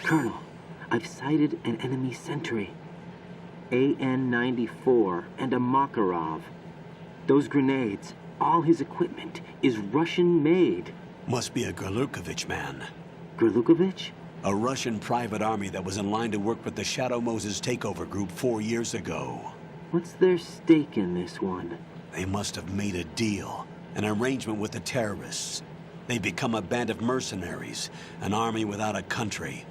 Colonel, I've sighted an enemy sentry. AN-94 and a Makarov. Those grenades, all his equipment, is Russian-made. Must be a Gerlukovich man. Gerlukovich? A Russian private army that was in line to work with the Shadow Moses takeover group 4 years ago. What's their stake in this one? They must have made a deal, an arrangement with the terrorists. They become a band of mercenaries, an army without a country.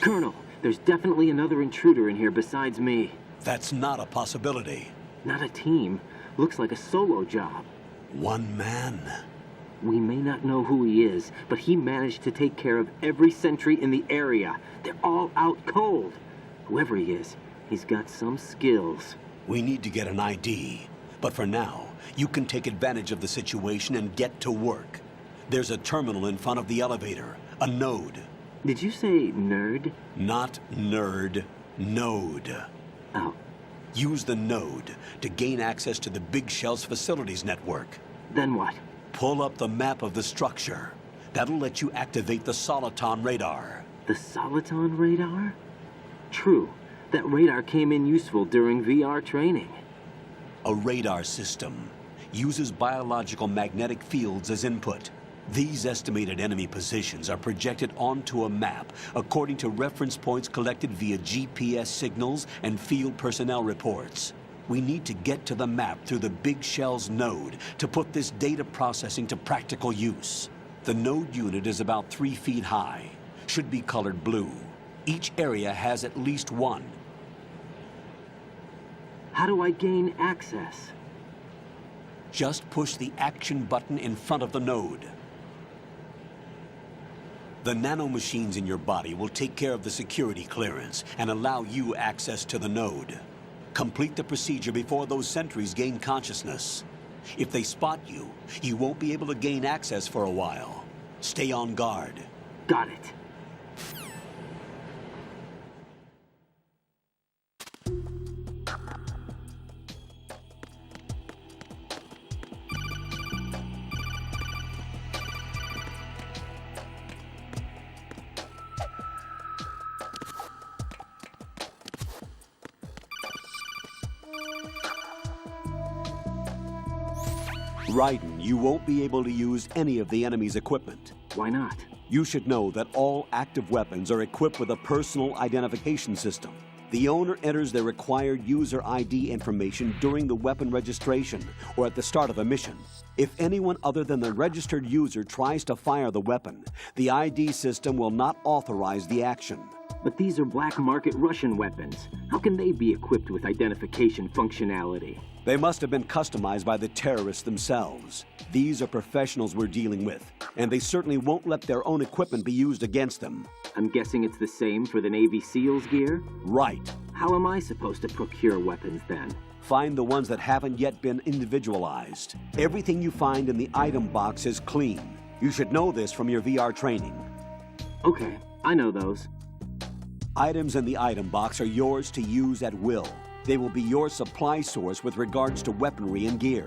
Colonel, there's definitely another intruder in here besides me. That's not a possibility. Not a team. Looks like a solo job. One man. We may not know who he is, but he managed to take care of every sentry in the area. They're all out cold. Whoever he is, he's got some skills. We need to get an ID. But for now, you can take advantage of the situation and get to work. There's a terminal in front of the elevator, a node. Did you say nerd? Not nerd, node. Oh. Use the node to gain access to the Big Shell's facilities network. Then what? Pull up the map of the structure. That'll let you activate the Soliton radar. The Soliton radar? True. That radar came in useful during VR training. A radar system uses biological magnetic fields as input. These estimated enemy positions are projected onto a map according to reference points collected via GPS signals and field personnel reports. We need to get to the map through the Big Shell's node to put this data processing to practical use. The node unit is about 3 feet high, should be colored blue. Each area has at least one. How do I gain access? Just push the action button in front of the node. The nanomachines in your body will take care of the security clearance and allow you access to the node. Complete the procedure before those sentries gain consciousness. If they spot you, you won't be able to gain access for a while. Stay on guard. Got it. Raiden, you won't be able to use any of the enemy's equipment. Why not? You should know that all active weapons are equipped with a personal identification system. The owner enters their required user ID information during the weapon registration or at the start of a mission. If anyone other than the registered user tries to fire the weapon, the ID system will not authorize the action. But these are black market Russian weapons. How can they be equipped with identification functionality? They must have been customized by the terrorists themselves. These are professionals we're dealing with, and they certainly won't let their own equipment be used against them. I'm guessing it's the same for the Navy SEALs gear? Right. How am I supposed to procure weapons then? Find the ones that haven't yet been individualized. Everything you find in the item box is clean. You should know this from your VR training. Okay, I know those. Items in the item box are yours to use at will. They will be your supply source with regards to weaponry and gear.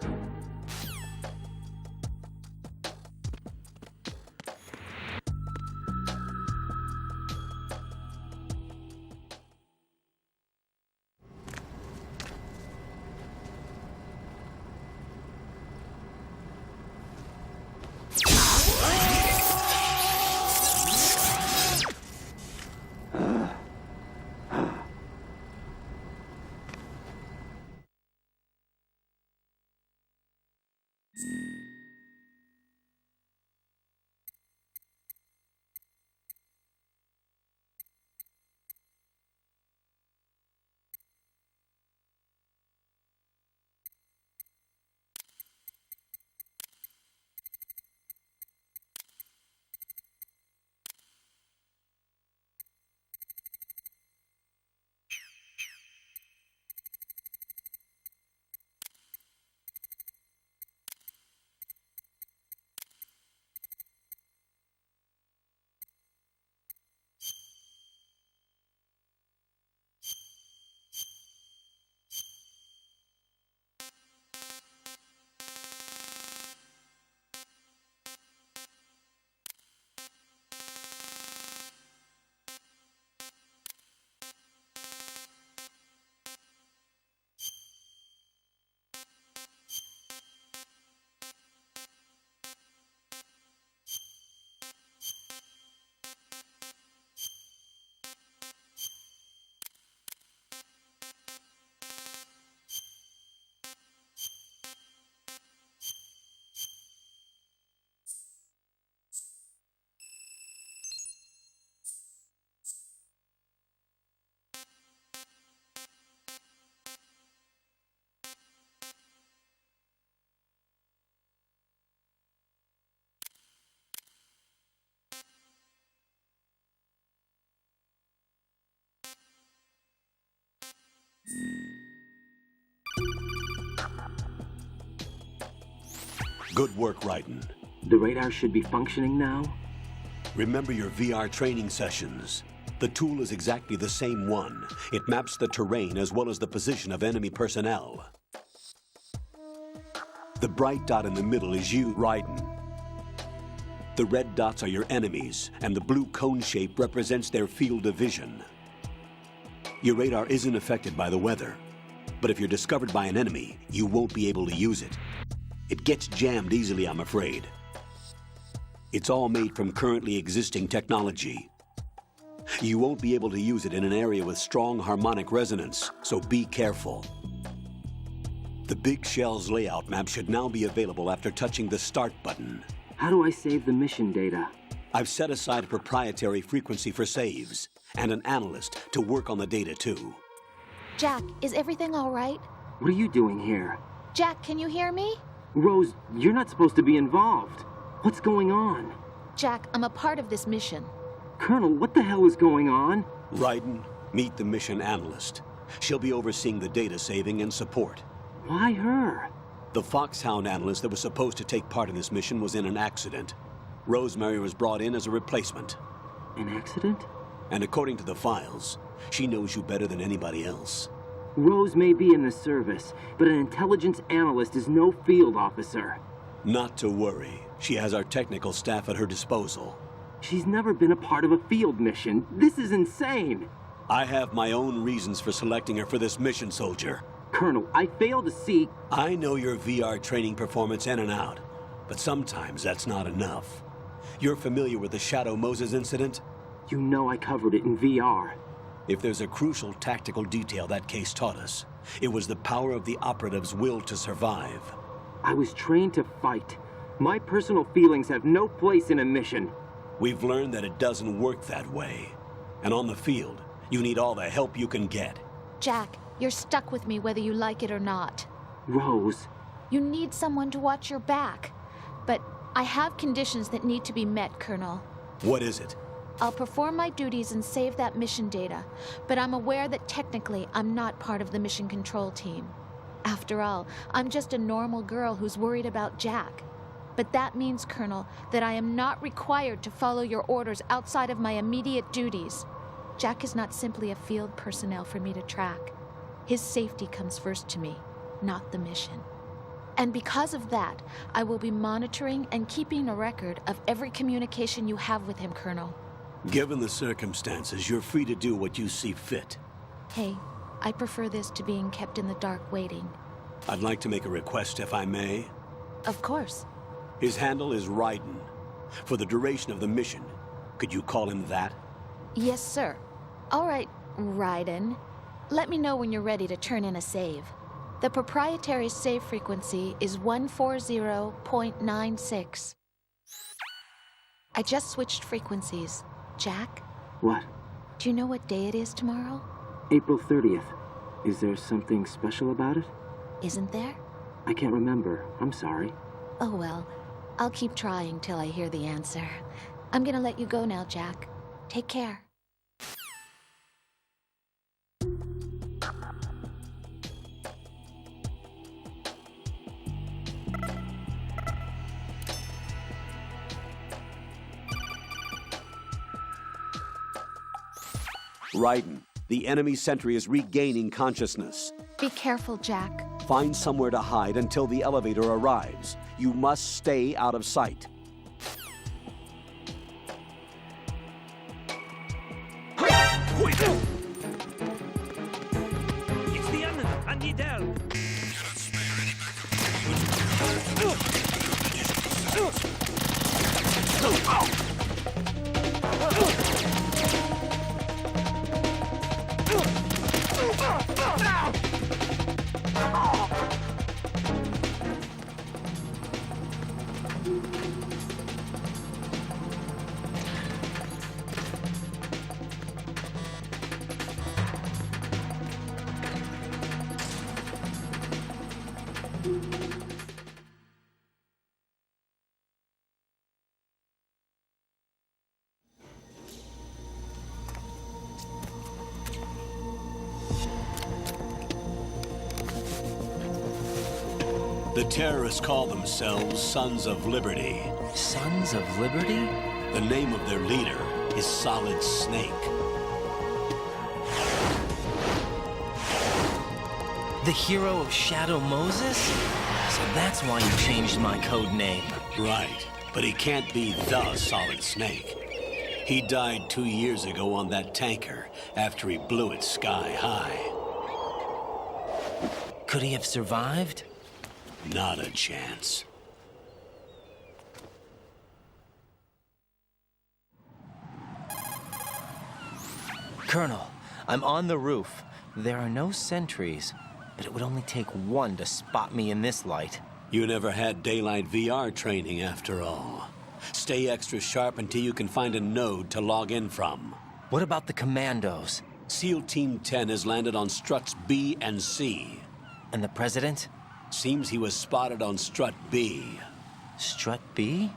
Good work, Raiden. The radar should be functioning now? Remember your VR training sessions. The tool is exactly the same one. It maps the terrain as well as the position of enemy personnel. The bright dot in the middle is you, Raiden. The red dots are your enemies, and the blue cone shape represents their field of vision. Your radar isn't affected by the weather, but if you're discovered by an enemy, you won't be able to use it. It gets jammed easily, I'm afraid. It's all made from currently existing technology. You won't be able to use it in an area with strong harmonic resonance, so be careful. The Big Shell's layout map should now be available after touching the Start button. How do I save the mission data? I've set aside a proprietary frequency for saves, and an analyst to work on the data too. Jack, is everything all right? What are you doing here? Jack, can you hear me? Rose, you're not supposed to be involved. What's going on? Jack, I'm a part of this mission. Colonel, what the hell is going on? Raiden, meet the mission analyst. She'll be overseeing the data saving and support. Why her? The Foxhound analyst that was supposed to take part in this mission was in an accident. Rosemary was brought in as a replacement. An accident? And according to the files, she knows you better than anybody else. Rose may be in the service, but an intelligence analyst is no field officer. Not to worry. She has our technical staff at her disposal. She's never been a part of a field mission. This is insane. I have my own reasons for selecting her for this mission, soldier. Colonel, I fail to see... I know your VR training performance in and out, but sometimes that's not enough. You're familiar with the Shadow Moses incident? You know I covered it in VR. If there's a crucial tactical detail that case taught us, it was the power of the operative's will to survive. I was trained to fight. My personal feelings have no place in a mission. We've learned that it doesn't work that way. And on the field, you need all the help you can get. Jack, you're stuck with me whether you like it or not. Rose. You need someone to watch your back. But I have conditions that need to be met, Colonel. What is it? I'll perform my duties and save that mission data, but I'm aware that technically I'm not part of the mission control team. After all, I'm just a normal girl who's worried about Jack. But that means, Colonel, that I am not required to follow your orders outside of my immediate duties. Jack is not simply a field personnel for me to track. His safety comes first to me, not the mission. And because of that, I will be monitoring and keeping a record of every communication you have with him, Colonel. Given the circumstances, you're free to do what you see fit. Hey, I prefer this to being kept in the dark waiting. I'd like to make a request, if I may. Of course. His handle is Raiden. For the duration of the mission, could you call him that? Yes, sir. All right, Raiden. Let me know when you're ready to turn in a save. The proprietary save frequency is 140.96. I just switched frequencies. Jack? What? Do you know what day it is tomorrow? April 30th. Is there something special about it? Isn't there? I can't remember. I'm sorry. Oh well, I'll keep trying till I hear the answer. I'm gonna let you go now, Jack. Take care. Raiden, the enemy sentry is regaining consciousness. Be careful, Jack. Find somewhere to hide until the elevator arrives. You must stay out of sight. It's the enemy! I need help! The terrorists call themselves Sons of Liberty. Sons of Liberty? The name of their leader is Solid Snake. The hero of Shadow Moses? So that's why you changed my code name. Right, but he can't be the Solid Snake. He died 2 years ago on that tanker after he blew it sky high. Could he have survived? Not a chance. Colonel, I'm on the roof. There are no sentries, but it would only take one to spot me in this light. You never had daylight VR training after all. Stay extra sharp until you can find a node to log in from. What about the commandos? SEAL Team 10 has landed on struts B and C. And the president? Seems he was spotted on strut B. Strut B?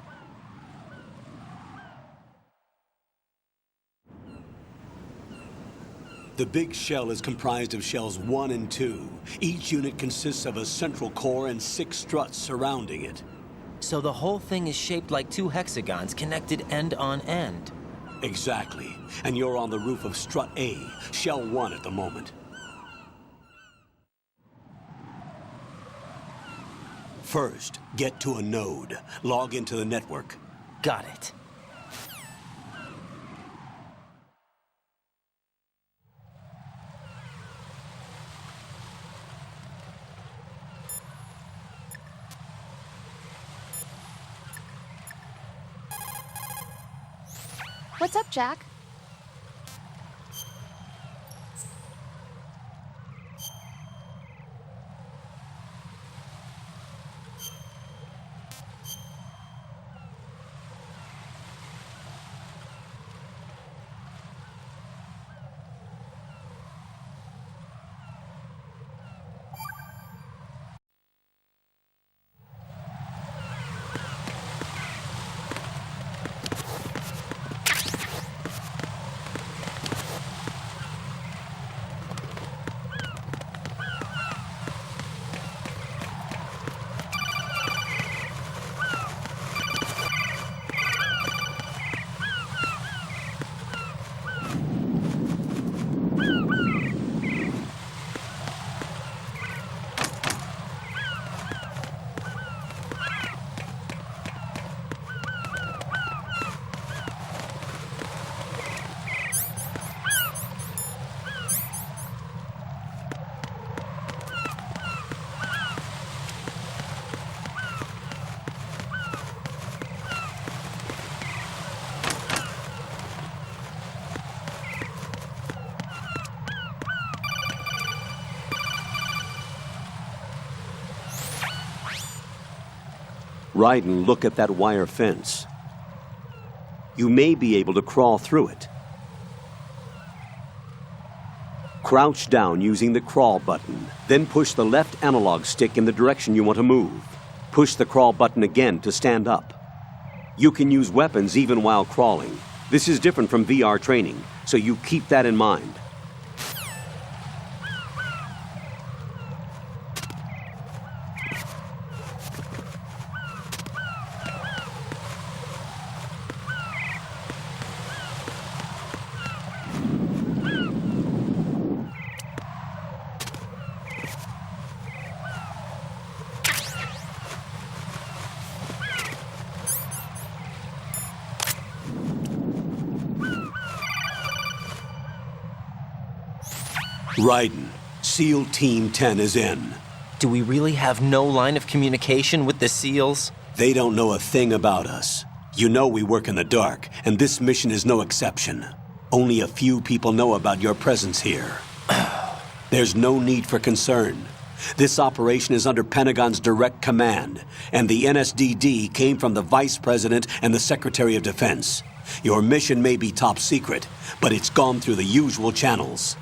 The big shell is comprised of shells 1 and 2. Each unit consists of a central core and 6 struts surrounding it. So the whole thing is shaped like 2 hexagons connected end on end. Exactly. And you're on the roof of strut A, shell 1 at the moment. First, get to a node. Log into the network. Got it. What's up, Jack? Ryden, look at that wire fence. You may be able to crawl through it. Crouch down using the crawl button, then push the left analog stick in the direction you want to move. Push the crawl button again to stand up. You can use weapons even while crawling. This is different from VR training, so you keep that in mind. Ryden, SEAL Team 10 is in. Do we really have no line of communication with the SEALs? They don't know a thing about us. You know we work in the dark, and this mission is no exception. Only a few people know about your presence here. There's no need for concern. This operation is under Pentagon's direct command, and the NSDD came from the Vice President and the Secretary of Defense. Your mission may be top secret, but it's gone through the usual channels.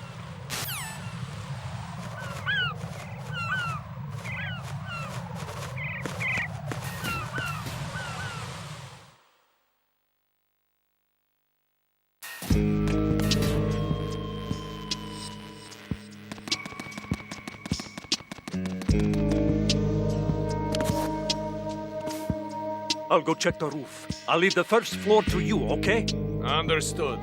I'll go check the roof. I'll leave the first floor to you, okay? Understood.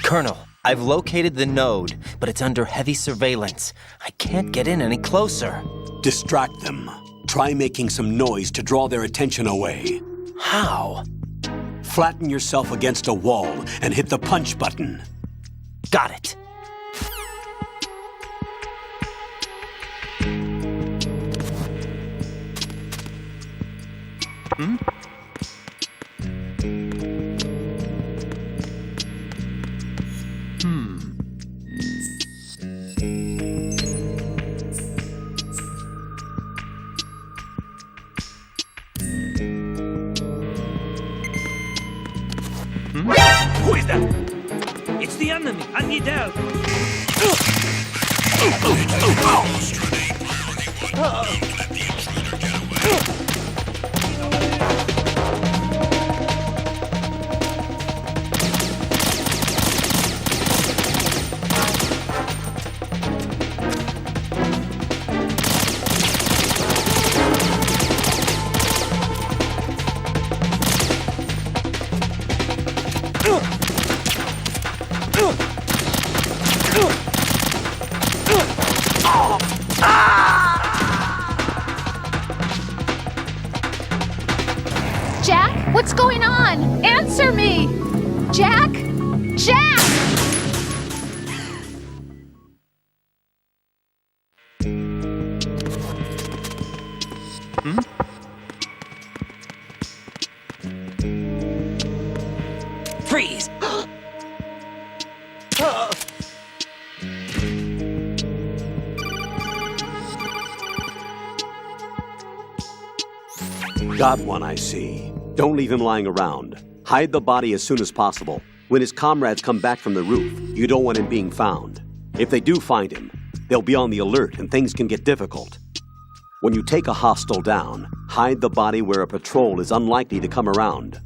Colonel, I've located the node, but it's under heavy surveillance. I can't get in any closer. Distract them. Try making some noise to draw their attention away. How? Flatten yourself against a wall and hit the punch button. Got it. Who is that? It's the enemy. I need help. Jack, what's going on? Answer me! Jack? Jack! Freeze! Got one, I see. Don't leave him lying around. Hide the body as soon as possible. When his comrades come back from the roof, you don't want him being found. If they do find him, they'll be on the alert and things can get difficult. When you take a hostile down, hide the body where a patrol is unlikely to come around.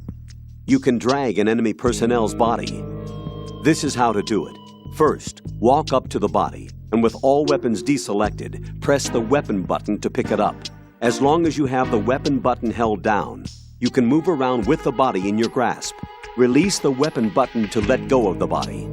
You can drag an enemy personnel's body. This is how to do it. First, walk up to the body, and with all weapons deselected, press the weapon button to pick it up. As long as you have the weapon button held down, you can move around with the body in your grasp. Release the weapon button to let go of the body.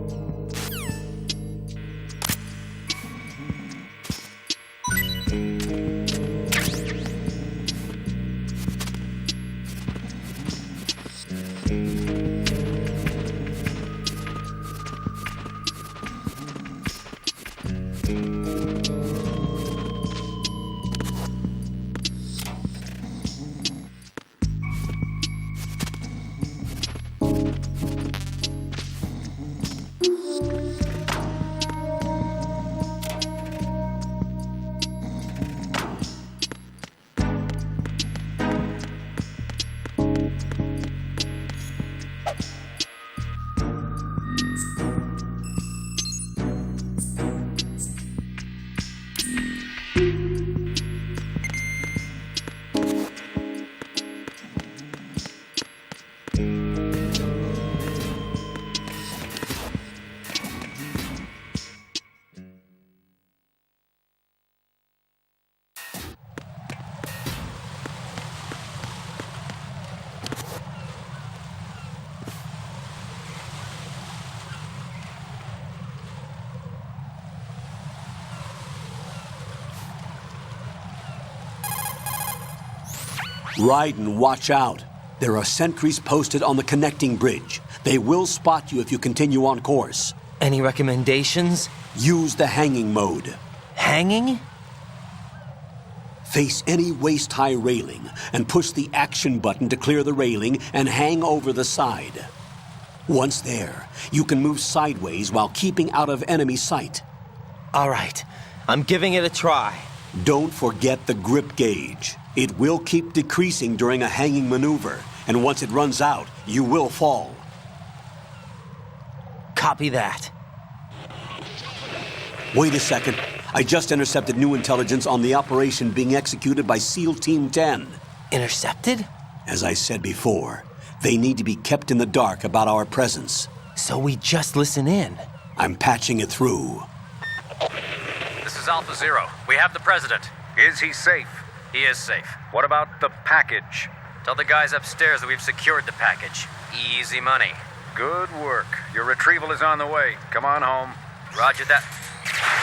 Ride and watch out. There are sentries posted on the connecting bridge. They will spot you if you continue on course. Any recommendations? Use the hanging mode. Hanging? Face any waist-high railing and push the action button to clear the railing and hang over the side. Once there, you can move sideways while keeping out of enemy sight. All right, I'm giving it a try. Don't forget the grip gauge. It will keep decreasing during a hanging maneuver, and once it runs out, you will fall. Copy that. Wait a second. I just intercepted new intelligence on the operation being executed by SEAL Team 10. Intercepted? As I said before, they need to be kept in the dark about our presence. So we just listen in. I'm patching it through. This is Alpha Zero. We have the president. Is he safe? He is safe. What about the package? Tell the guys upstairs that we've secured the package. Easy money. Good work. Your retrieval is on the way. Come on home. Roger that.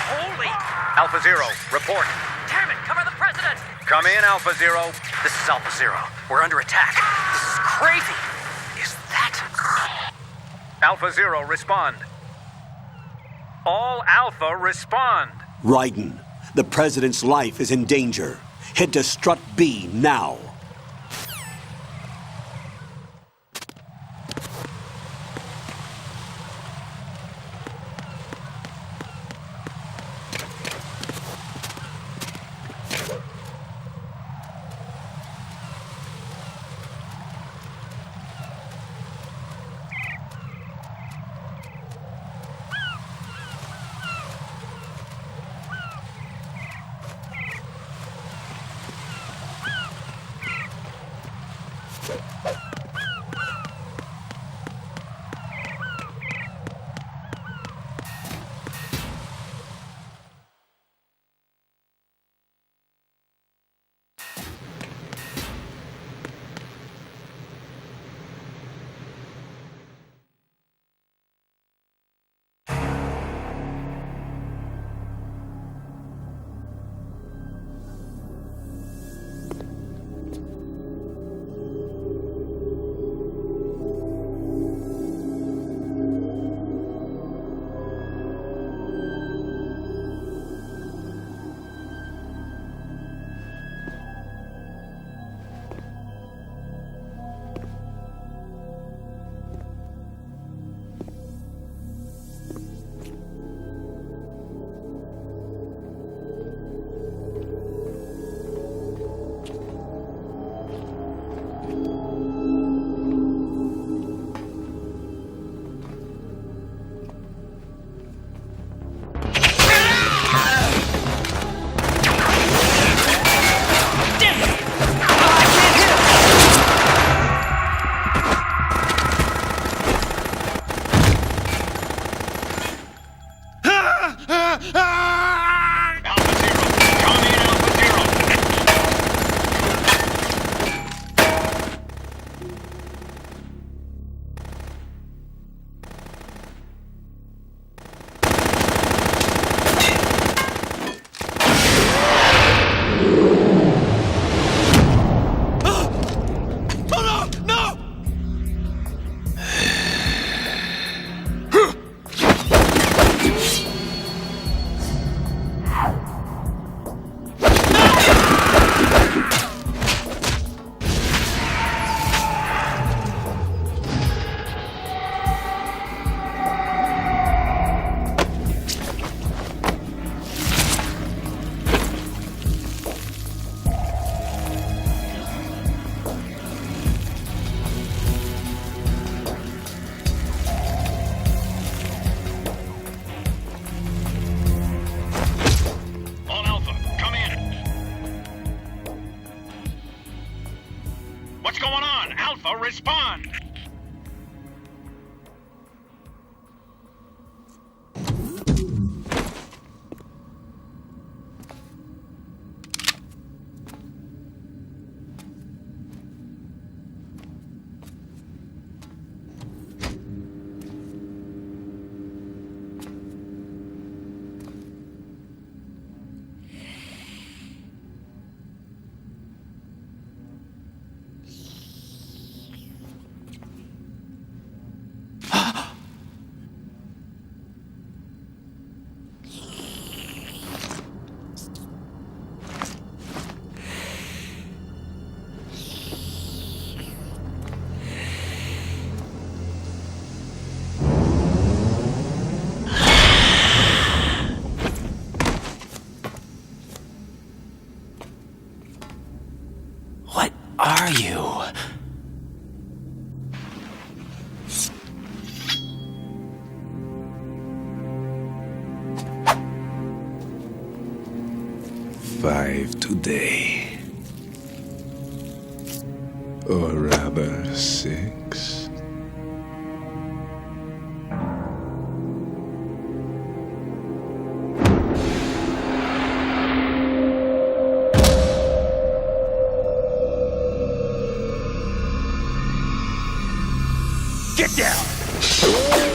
Holy! Alpha Zero, report. Damn it! Cover the president! Come in, Alpha Zero. This is Alpha Zero. We're under attack. This is crazy. Is that... Alpha Zero, respond. All Alpha, respond. Raiden, the president's life is in danger. Head to Strut B now. Respond! What are you? Or rather, 6. Get down!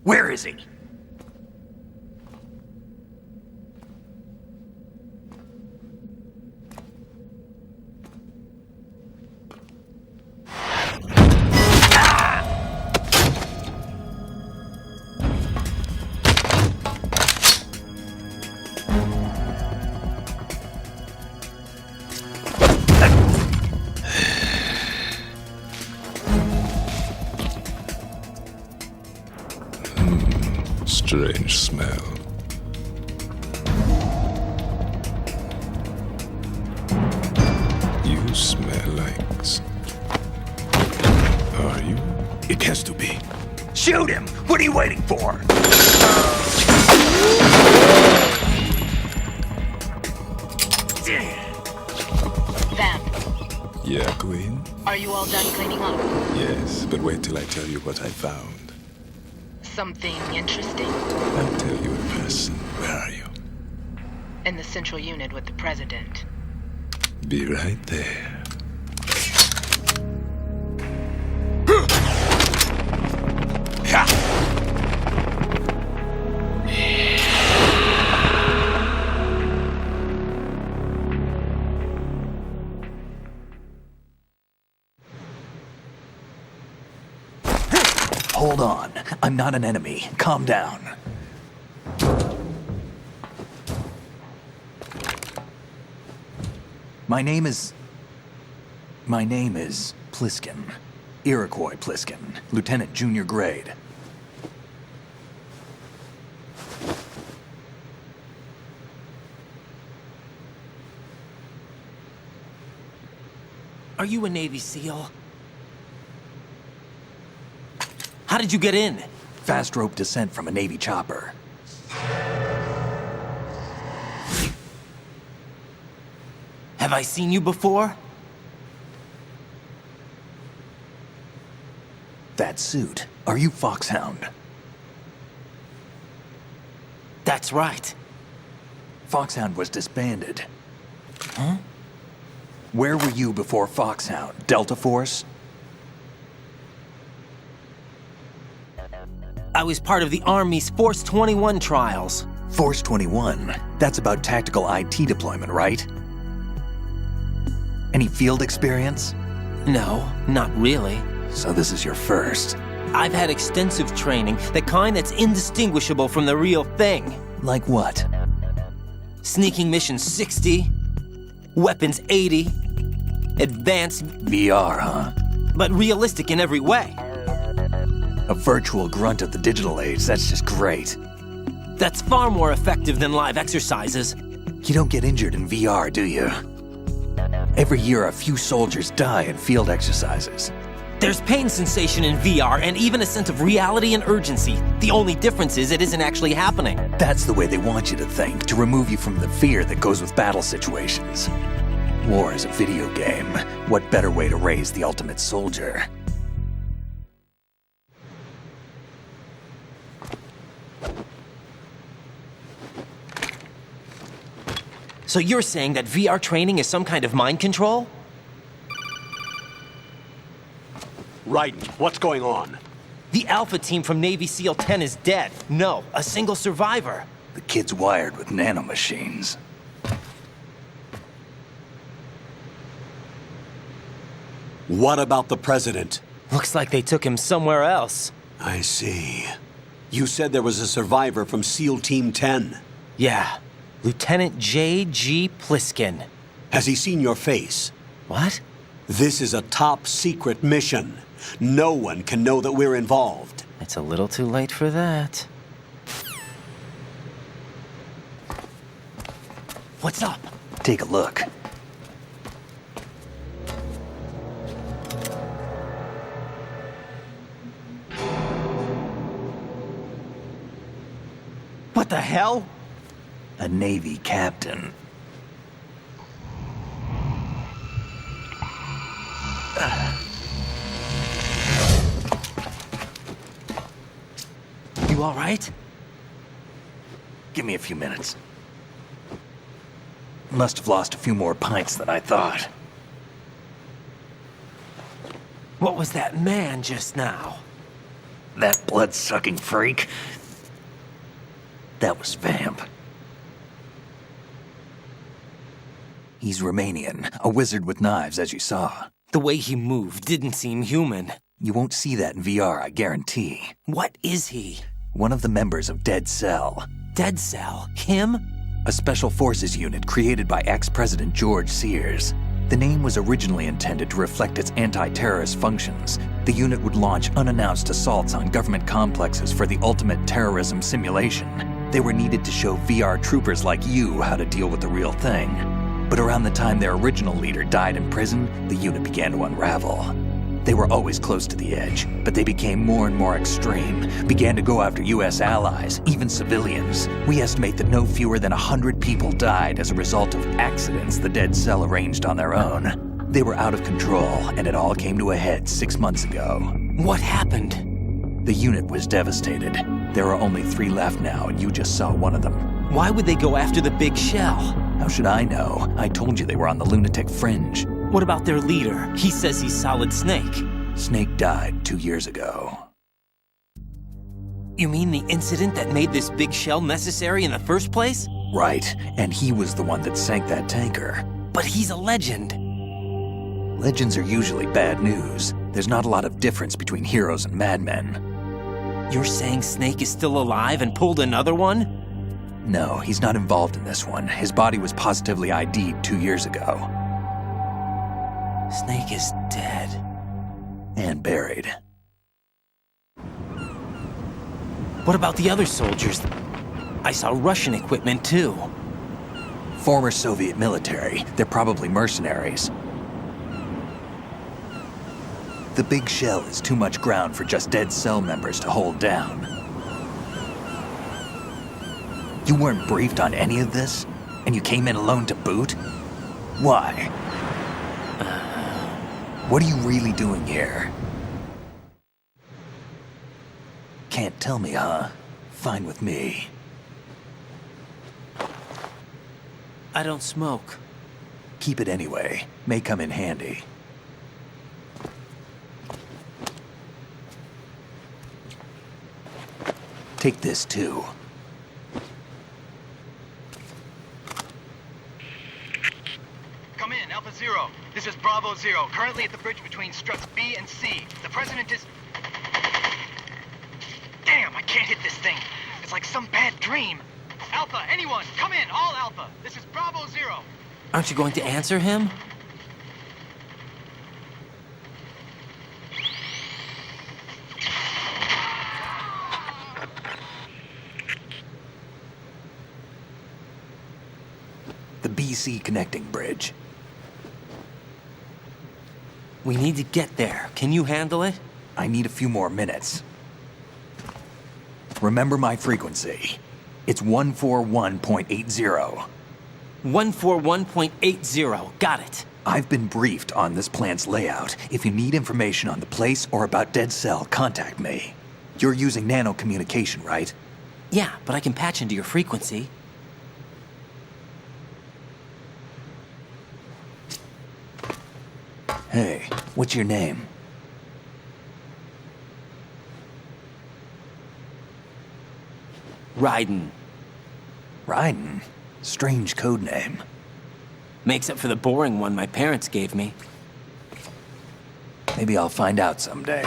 Where is he? Strange smell. You smell like... Are you? It has to be. Shoot him! What are you waiting for? Vamp, Yeah, Queen? are you all done cleaning up? Yes, but wait till I tell you what I found. Something interesting? I'll tell you in person. Where are you? In the central unit with the president. Be right there. Hold on. I'm not an enemy. Calm down. My name is Pliskin. Iroquois Pliskin. Lieutenant Junior Grade. Are you a Navy SEAL? How did you get in? Fast rope descent from a Navy chopper. Have I seen you before? That suit. Are you Foxhound? That's right. Foxhound was disbanded. Huh? Where were you before Foxhound? Delta Force? I was part of the Army's Force 21 trials. Force 21? That's about tactical IT deployment, right? Any field experience? No, not really. So this is your first. I've had extensive training, the kind that's indistinguishable from the real thing. Like what? Sneaking mission 60, weapons 80, advanced, VR, huh? but realistic in every way. A virtual grunt of the digital age, that's just great. That's far more effective than live exercises. You don't get injured in VR, do you? Every year, a few soldiers die in field exercises. There's pain sensation in VR and even a sense of reality and urgency. The only difference is it isn't actually happening. That's the way they want you to think, to remove you from the fear that goes with battle situations. War is a video game. What better way to raise the ultimate soldier? So you're saying that VR training is some kind of mind control? Right. What's going on? The Alpha team from Navy SEAL 10 is dead. No, a single survivor. The kid's wired with nanomachines. What about the president? Looks like they took him somewhere else. I see. You said there was a survivor from SEAL Team 10. Yeah, Lieutenant J.G. Pliskin. Has he seen your face? What? This is a top secret mission. No one can know that we're involved. It's It's a little too late for that. What's up? Take a look. What the hell? A Navy captain. You all right? Give me a few minutes. Must have lost a few more pints than I thought. What was that man just now? That blood-sucking freak. That was Vamp. He's Romanian, a wizard with knives, as you saw. The way he moved didn't seem human. You won't see that in VR, I guarantee. What is he? One of the members of Dead Cell. Dead Cell? Him? A special forces unit created by ex-President George Sears. The name was originally intended to reflect its anti-terrorist functions. The unit would launch unannounced assaults on government complexes for the ultimate terrorism simulation. They were needed to show VR troopers like you how to deal with the real thing. But around the time their original leader died in prison, the unit began to unravel. They were always close to the edge, but they became more and more extreme, began to go after US allies, even civilians. We estimate that no fewer than 100 people died as a result of accidents the Dead Cell arranged on their own. They were out of control, and it all came to a head 6 months ago. What happened? The unit was devastated. There are only 3 left now, and you just saw one of them. Why would they go after the big shell? How should I know? I told you they were on the lunatic fringe. What about their leader? He says he's Solid Snake. Snake died 2 years ago. You mean the incident that made this big shell necessary in the first place? Right, and he was the one that sank that tanker. But he's a legend. Legends are usually bad news. There's not a lot of difference between heroes and madmen. You're saying Snake is still alive and pulled another one? No, he's not involved in this one. His body was positively ID'd 2 years ago. Snake is dead. And buried. What about the other soldiers? I saw Russian equipment too. Former Soviet military. They're probably mercenaries. The big shell is too much ground for just Dead Cell members to hold down. You weren't briefed on any of this? And you came in alone to boot? Why? What are you really doing here? Can't tell me, huh? Fine with me. I don't smoke. Keep it anyway. May come in handy. Take this too. Come in, Alpha Zero. This is Bravo Zero, currently at the bridge between struts B and C. The President is... Damn, I can't hit this thing. It's like some bad dream. Alpha, anyone, come in, all Alpha. This is Bravo Zero. Aren't you going to answer him? The BC connecting bridge. We need to get there. Can you handle it? I need a few more minutes. Remember my frequency. It's 141.80. 141.80. Got it. I've been briefed on this plant's layout. If you need information on the place or about Dead Cell, contact me. You're using nano communication, right? Yeah, but I can patch into your frequency. Hey, what's your name? Raiden. Raiden? Strange code name. Makes up for the boring one my parents gave me. Maybe I'll find out someday.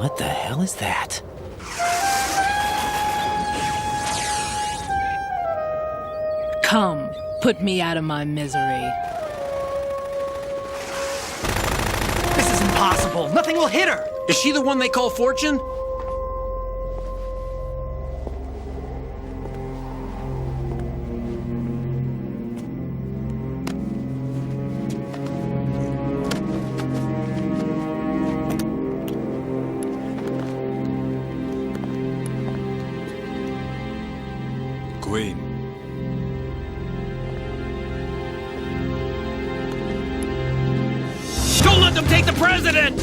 What the hell is that? Come, put me out of my misery. This is impossible. Nothing will hit her. Is she the one they call Fortune? Queen. Don't let them take the president!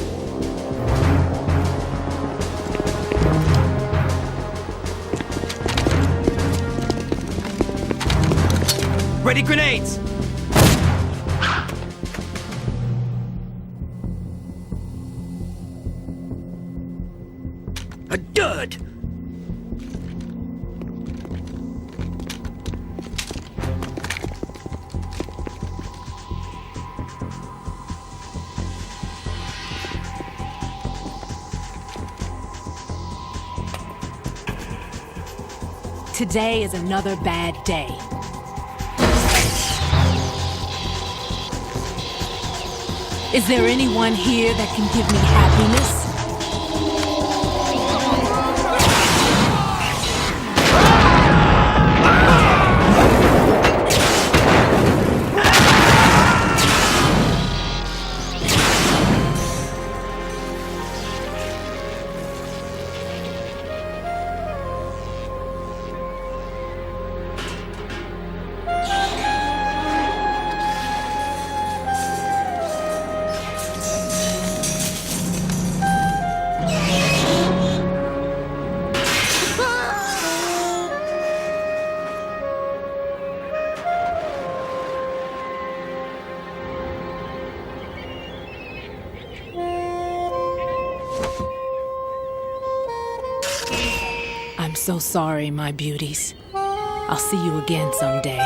Ready grenades! A dud! Today is another bad day. Is there anyone here that can give me happiness? I'm so sorry, my beauties. I'll see you again someday.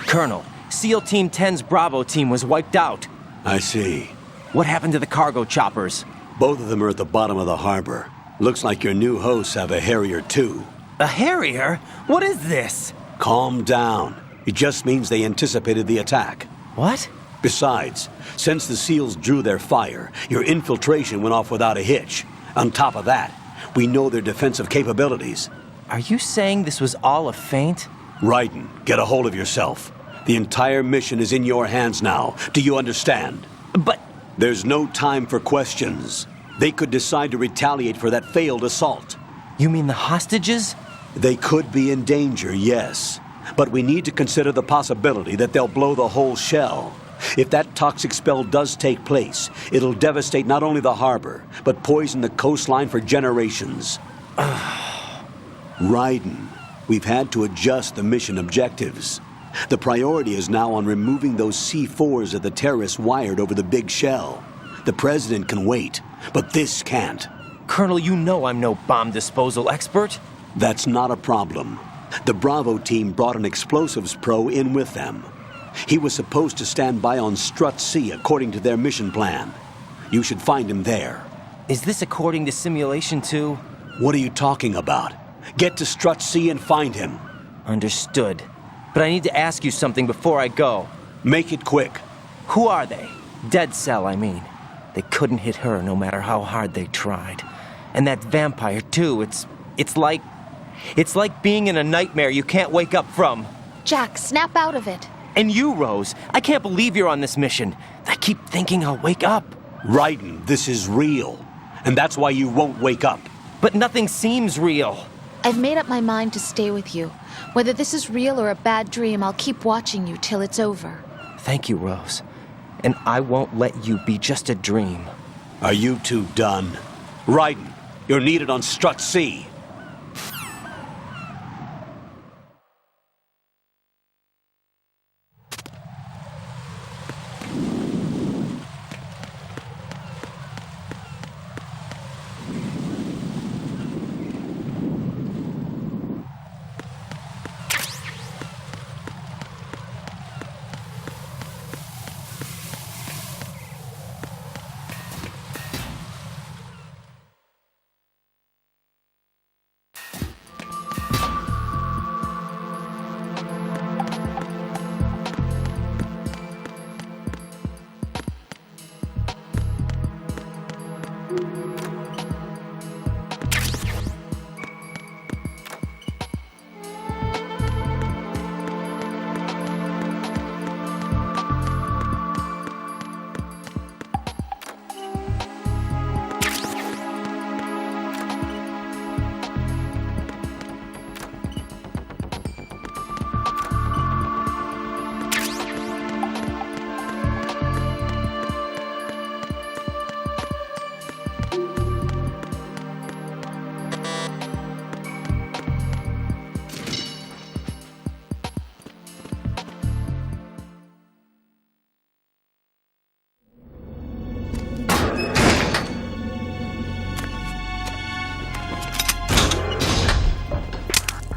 Colonel, SEAL Team 10's Bravo team was wiped out. I see. What happened to the cargo choppers? Both of them are at the bottom of the harbor. Looks like your new hosts have a Harrier too. A Harrier? What is this? Calm down. It just means they anticipated the attack. What? Besides, since the SEALs drew their fire, your infiltration went off without a hitch. On top of that, we know their defensive capabilities. Are you saying this was all a feint? Raiden, get a hold of yourself. The entire mission is in your hands now. Do you understand? But... There's no time for questions. They could decide to retaliate for that failed assault. You mean the hostages? They could be in danger, yes. But we need to consider the possibility that they'll blow the whole shell. If that toxic spell does take place, it'll devastate not only the harbor, but poison the coastline for generations. Raiden, we've had to adjust the mission objectives. The priority is now on removing those C4s that the terrorists wired over the big shell. The president can wait, but this can't. Colonel, you know I'm no bomb disposal expert. That's not a problem. The Bravo team brought an explosives pro in with them. He was supposed to stand by on Strut C according to their mission plan. You should find him there. Is this according to Simulation 2? What are you talking about? Get to Strut C and find him. Understood. But I need to ask you something before I go. Make it quick. Who are they? Dead Cell, I mean. They couldn't hit her no matter how hard they tried. And that vampire, too, it's like being in a nightmare you can't wake up from. Jack, snap out of it. And you, Rose, I can't believe you're on this mission. I keep thinking I'll wake up. Raiden, this is real. And that's why you won't wake up. But nothing seems real. I've made up my mind to stay with you. Whether this is real or a bad dream, I'll keep watching you till it's over. Thank you, Rose. And I won't let you be just a dream. Are you two done? Raiden, you're needed on Strut C.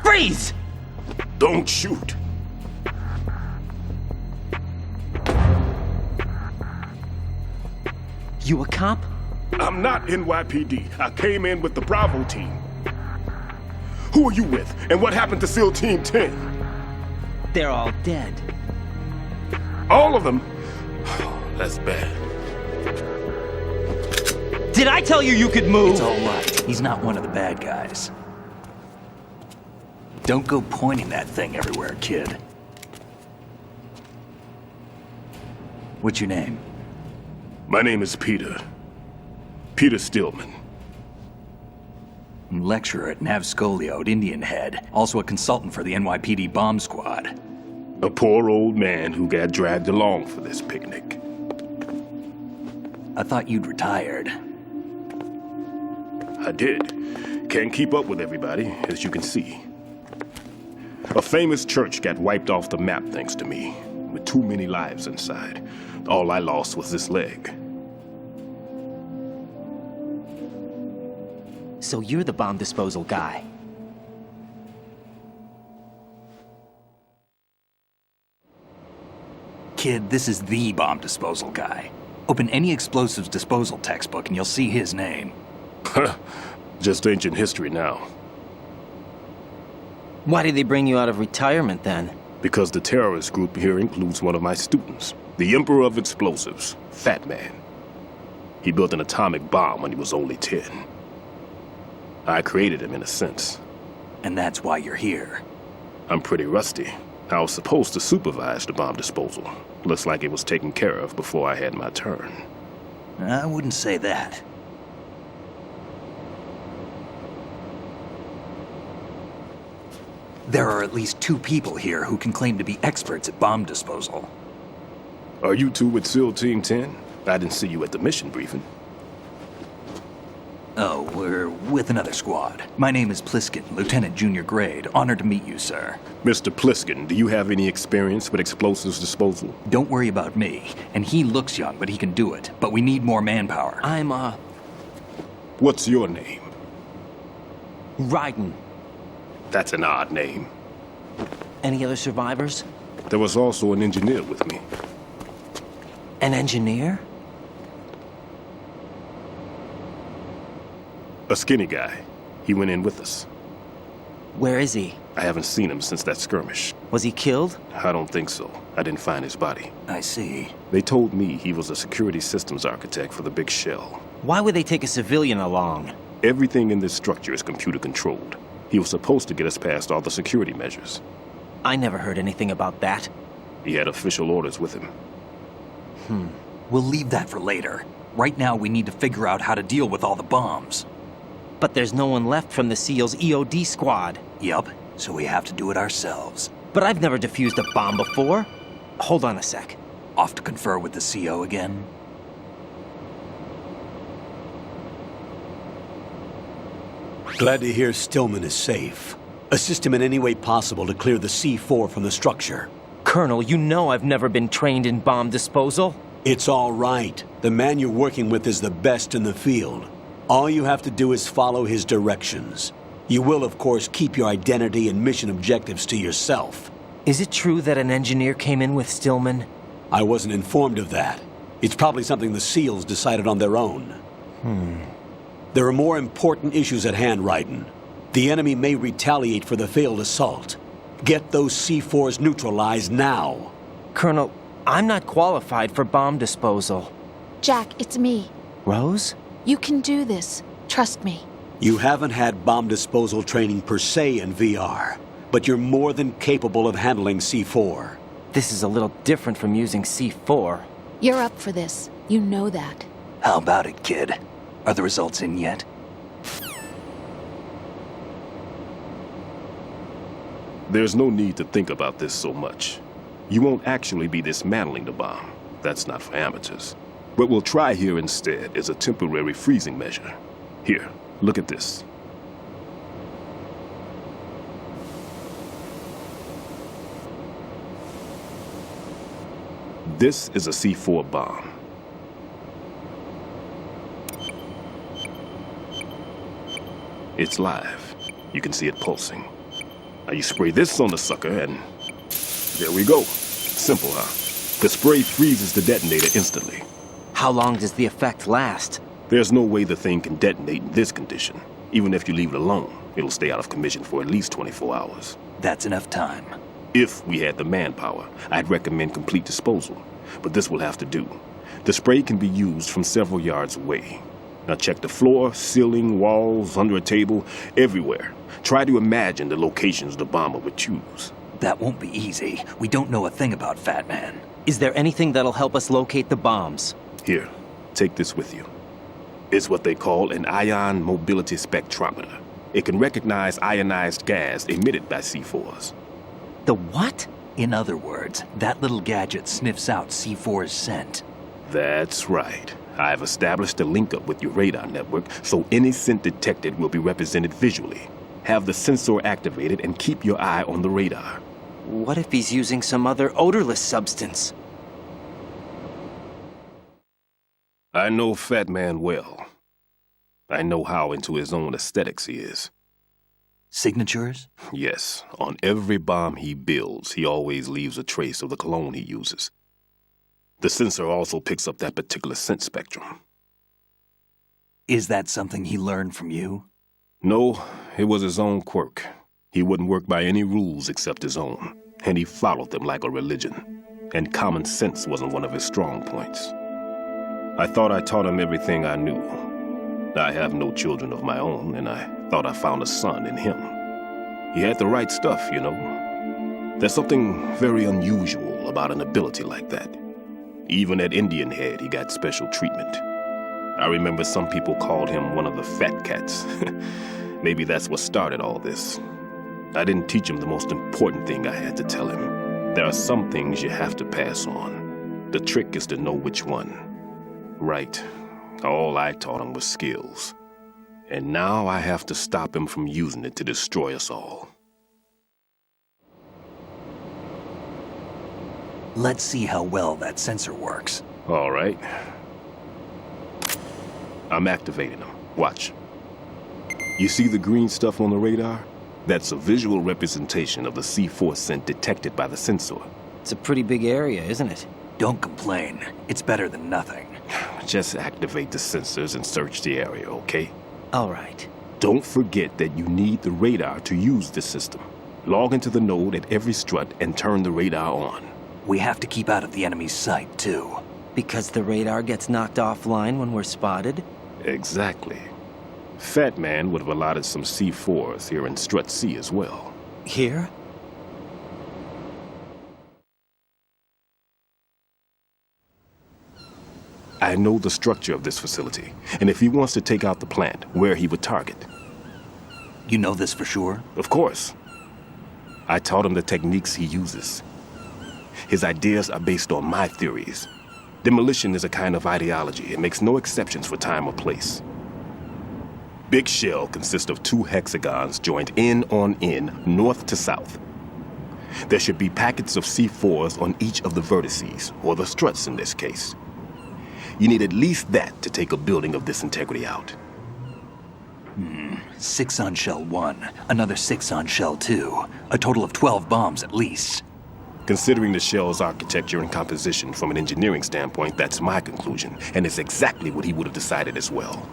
Freeze! Don't shoot. You a cop? I'm not NYPD. I came in with the Bravo team. Who are you with? And what happened to SEAL Team 10? They're all dead. All of them? That's bad. Did I tell you you could move? It's all right. He's not one of the bad guys. Don't go pointing that thing everywhere, kid. What's your name? My name is Peter. Peter Stillman. Lecturer at Nav Scolio at Indian Head. Also a consultant for the NYPD bomb squad. A poor old man who got dragged along for this picnic. I thought you'd retired. I did. Can't keep up with everybody, as you can see. A famous church got wiped off the map thanks to me, with too many lives inside. All I lost was this leg. So you're the bomb disposal guy. Kid, this is the bomb disposal guy. Open any explosives disposal textbook and you'll see his name. Just ancient history now. Why did they bring you out of retirement then? Because the terrorist group here includes one of my students, the Emperor of Explosives, Fat Man. He built an atomic bomb when he was only 10. I created him in a sense. And that's why you're here. I'm pretty rusty. I was supposed to supervise the bomb disposal. Looks like it was taken care of before I had my turn. I wouldn't say that. There are at least 2 people here who can claim to be experts at bomb disposal. Are you two with SEAL Team 10? I didn't see you at the mission briefing. Oh, we're with another squad. My name is Pliskin, Lieutenant Junior Grade. Honored to meet you, sir. Mr. Pliskin, do you have any experience with explosives disposal? Don't worry about me. And he looks young, but he can do it. But we need more manpower. I'm, What's your name? Raiden. That's an odd name. Any other survivors? There was also an engineer with me. An engineer? A skinny guy. He went in with us. Where is he? I haven't seen him since that skirmish. Was he killed? I don't think so. I didn't find his body. I see. They told me he was a security systems architect for the big shell. Why would they take a civilian along? Everything in this structure is computer controlled. He was supposed to get us past all the security measures. I never heard anything about that. He had official orders with him. We'll leave that for later. Right now, we need to figure out how to deal with all the bombs. But there's no one left from the SEAL's EOD squad. Yup, so we have to do it ourselves. But I've never defused a bomb before. Hold on a sec. Off to confer with the CO again? Glad to hear Stillman is safe. Assist him in any way possible to clear the C4 from the structure. Colonel, you know I've never been trained in bomb disposal. It's all right. The man you're working with is the best in the field. All you have to do is follow his directions. You will, of course, keep your identity and mission objectives to yourself. Is it true that an engineer came in with Stillman? I wasn't informed of that. It's probably something the SEALs decided on their own. There are more important issues at hand, Raiden. The enemy may retaliate for the failed assault. Get those C4s neutralized now. Colonel, I'm not qualified for bomb disposal. Jack, it's me. Rose? You can do this. Trust me. You haven't had bomb disposal training per se in VR, but you're more than capable of handling C4. This is a little different from using C4. You're up for this. You know that. How about it, kid? Are the results in yet? There's no need to think about this so much. You won't actually be dismantling the bomb. That's not for amateurs. What we'll try here instead is a temporary freezing measure. Here, look at this. This is a C4 bomb. It's live. You can see it pulsing. Now you spray this on the sucker and there we go. Simple, huh? The spray freezes the detonator instantly. How long does the effect last? There's no way the thing can detonate in this condition. Even if you leave it alone, it'll stay out of commission for at least 24 hours. That's enough time. If we had the manpower, I'd recommend complete disposal. But this will have to do. The spray can be used from several yards away. Now check the floor, ceiling, walls, under a table, everywhere. Try to imagine the locations the bomber would choose. That won't be easy. We don't know a thing about Fat Man. Is there anything that'll help us locate the bombs? Here, take this with you. It's what they call an ion mobility spectrometer. It can recognize ionized gas emitted by C4s. The what? In other words, that little gadget sniffs out C4's scent. That's right. I've established a link-up with your radar network, so any scent detected will be represented visually. Have the sensor activated and keep your eye on the radar. What if he's using some other odorless substance? I know Fat Man well. I know how into his own aesthetics he is. Signatures? Yes. On every bomb he builds, he always leaves a trace of the cologne he uses. The sensor also picks up that particular scent spectrum. Is that something he learned from you? No, it was his own quirk. He wouldn't work by any rules except his own, and he followed them like a religion. And common sense wasn't one of his strong points. I thought I taught him everything I knew. I have no children of my own, and I thought I found a son in him. He had the right stuff, you know. There's something very unusual about an ability like that. Even at Indian Head, he got special treatment. I remember some people called him one of the fat cats. Maybe that's what started all this. I didn't teach him the most important thing I had to tell him. There are some things you have to pass on. The trick is to know which one. Right. All I taught him was skills. And now I have to stop him from using it to destroy us all. Let's see how well that sensor works. All right. I'm activating them. Watch. You see the green stuff on the radar? That's a visual representation of the C4 scent detected by the sensor. It's a pretty big area, isn't it? Don't complain. It's better than nothing. Just activate the sensors and search the area, okay? All right. Don't forget that you need the radar to use this system. Log into the node at every strut and turn the radar on. We have to keep out of the enemy's sight, too. Because the radar gets knocked offline when we're spotted? Exactly. Fat Man would have allotted some C4s here in Strut C as well. Here? I know the structure of this facility, and if he wants to take out the plant, where he would target. You know this for sure? Of course. I taught him the techniques he uses. His ideas are based on my theories. Demolition is a kind of ideology. It makes no exceptions for time or place. Big Shell consists of 2 hexagons joined end on end, north to south. There should be packets of C4s on each of the vertices, or the struts in this case. You need at least that to take a building of this integrity out. 6 on Shell 1, another 6 on Shell 2. A total of 12 bombs at least. Considering the shell's architecture and composition from an engineering standpoint, that's my conclusion, and it's exactly what he would have decided as well.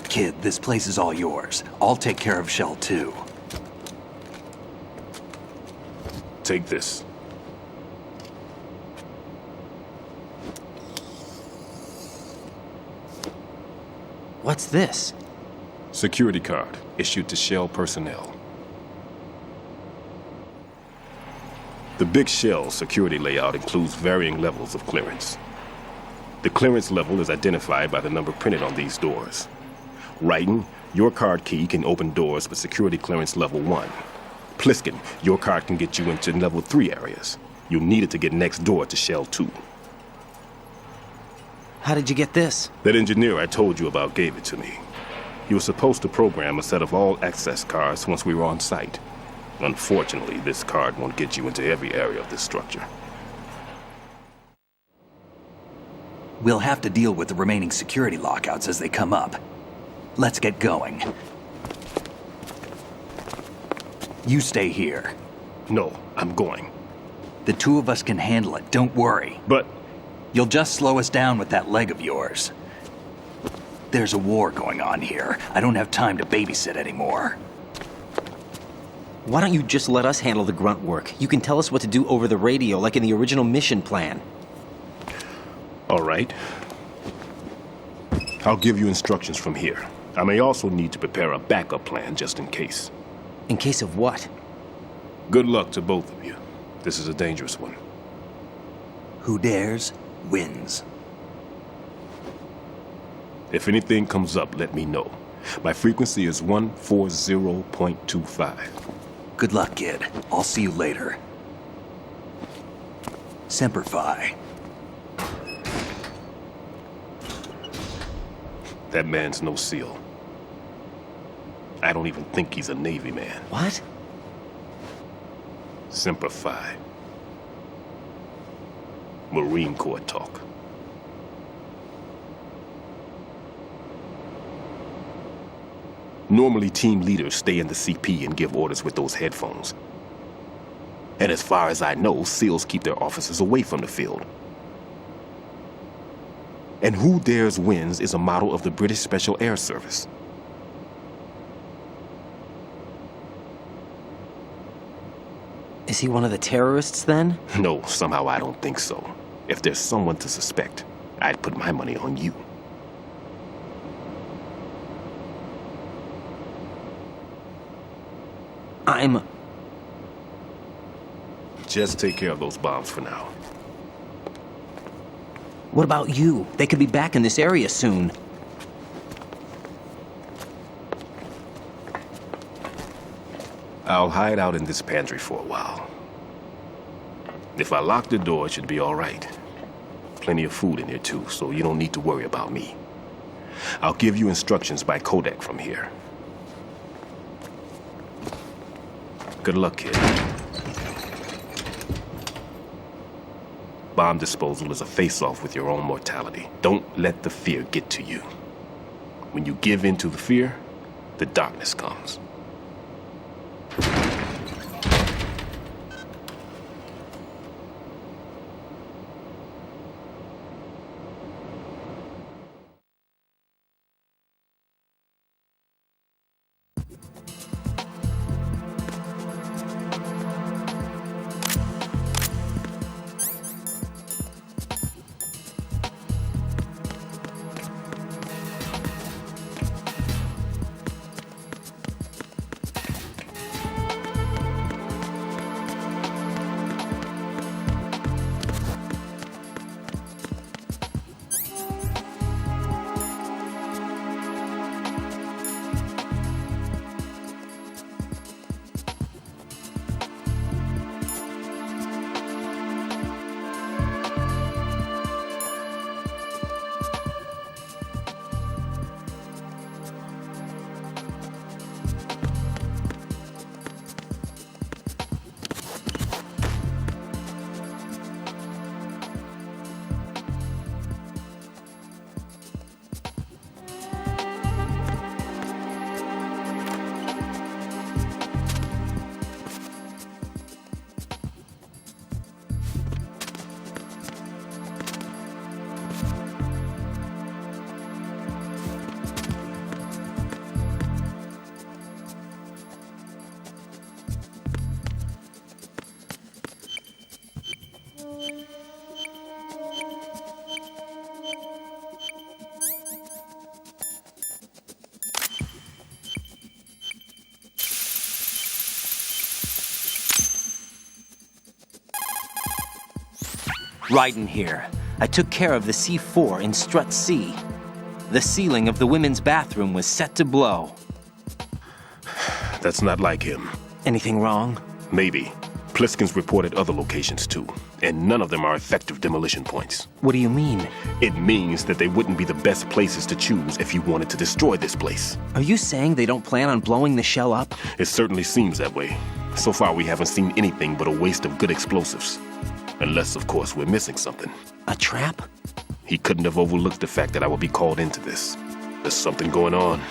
Kid, this place is all yours. I'll take care of Shell 2. Take this. What's this? Security card, issued to Shell personnel. The Big Shell security layout includes varying levels of clearance. The clearance level is identified by the number printed on these doors. Writing, your card key can open doors with security clearance level 1. Pliskin, your card can get you into level 3 areas. You'll need it to get next door to Shell 2. How did you get this? That engineer I told you about gave it to me. He was supposed to program a set of all access cards once we were on site. Unfortunately, this card won't get you into every area of this structure. We'll have to deal with the remaining security lockouts as they come up. Let's get going. You stay here. No, I'm going. The two of us can handle it, don't worry. But... You'll just slow us down with that leg of yours. There's a war going on here. I don't have time to babysit anymore. Why don't you just let us handle the grunt work? You can tell us what to do over the radio, like in the original mission plan. All right. I'll give you instructions from here. I may also need to prepare a backup plan just in case. In case of what? Good luck to both of you. This is a dangerous one. Who dares, wins. If anything comes up, let me know. My frequency is 140.25. Good luck, kid. I'll see you later. Semper Fi. That man's no SEAL. I don't even think he's a Navy man. What? Semper Fi. Marine Corps talk. Normally, team leaders stay in the CP and give orders with those headphones. And as far as I know, SEALs keep their officers away from the field. And Who Dares Wins is a model of the British Special Air Service. Is he one of the terrorists, then? No, somehow I don't think so. If there's someone to suspect, I'd put my money on you. Just take care of those bombs for now. What about you? They could be back in this area soon. I'll hide out in this pantry for a while. If I lock the door, it should be all right. Plenty of food in here too, so you don't need to worry about me. I'll give you instructions by codec from here. Good luck, kid. Bomb disposal is a face-off with your own mortality. Don't let the fear get to you. When you give in to the fear, the darkness comes. Raiden here. I took care of the C4 in Strut C. The ceiling of the women's bathroom was set to blow. That's not like him. Anything wrong? Maybe. Pliskin's reported other locations too, and none of them are effective demolition points. What do you mean? It means that they wouldn't be the best places to choose if you wanted to destroy this place. Are you saying they don't plan on blowing the shell up? It certainly seems that way. So far we haven't seen anything but a waste of good explosives. Unless, of course, we're missing something. A trap? He couldn't have overlooked the fact that I would be called into this. There's something going on.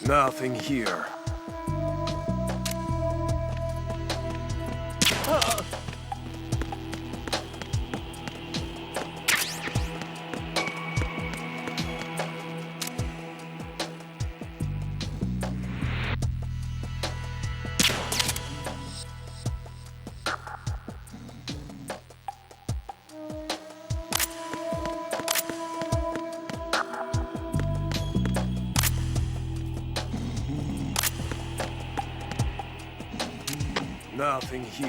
Nothing here. Nothing here.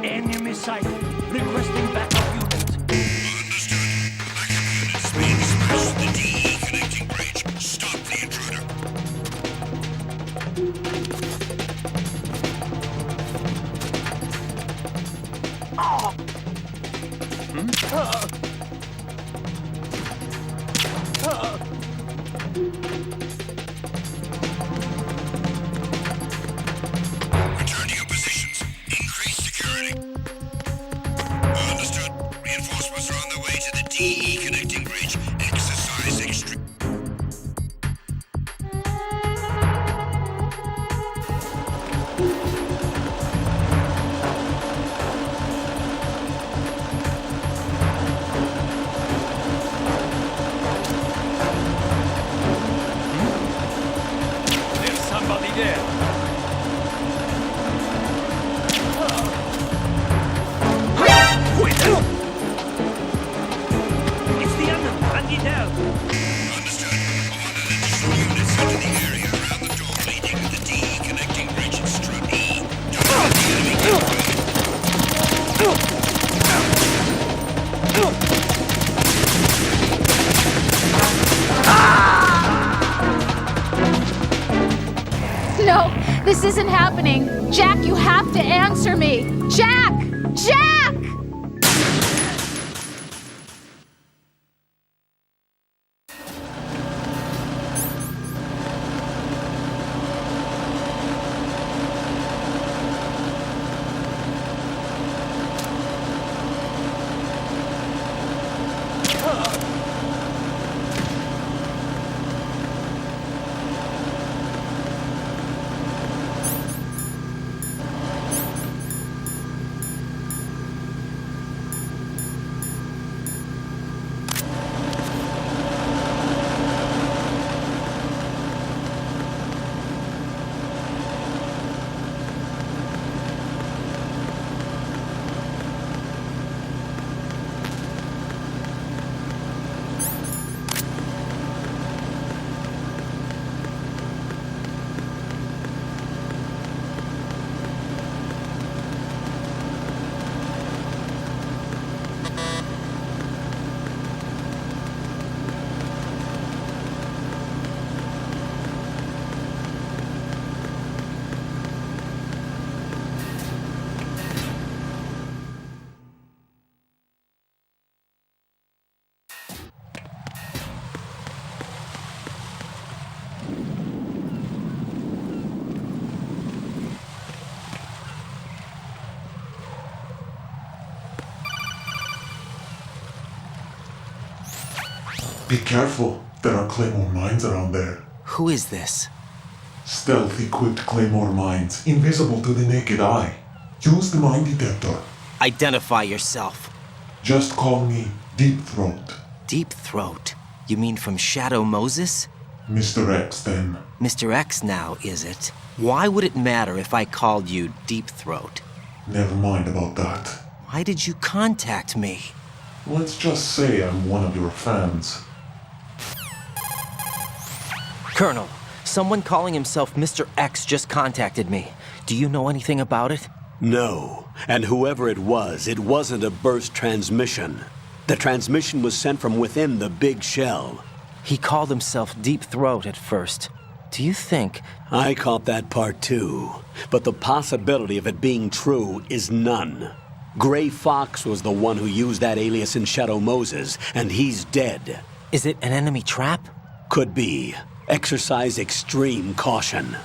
Enemy sight. Requesting backup units. Understood. Backup units being dispatched to the DE connecting bridge. Stop the intruder. Return to your positions. Increase security. No, this isn't happening. Jack, you have to answer me. Jack! Jack! Be careful. There are Claymore mines around there. Who is this? Stealth-equipped Claymore mines, invisible to the naked eye. Use the mine detector. Identify yourself. Just call me Deep Throat. Deep Throat? You mean from Shadow Moses? Mr. X, then. Mr. X now, is it? Why would it matter if I called you Deep Throat? Never mind about that. Why did you contact me? Let's just say I'm one of your fans. Colonel, someone calling himself Mr. X just contacted me. Do you know anything about it? No. And whoever it wasn't a burst transmission. The transmission was sent from within the big shell. He called himself Deep Throat at first. Do you think... I caught that part too. But the possibility of it being true is none. Gray Fox was the one who used that alias in Shadow Moses, and he's dead. Is it an enemy trap? Could be. Exercise extreme caution.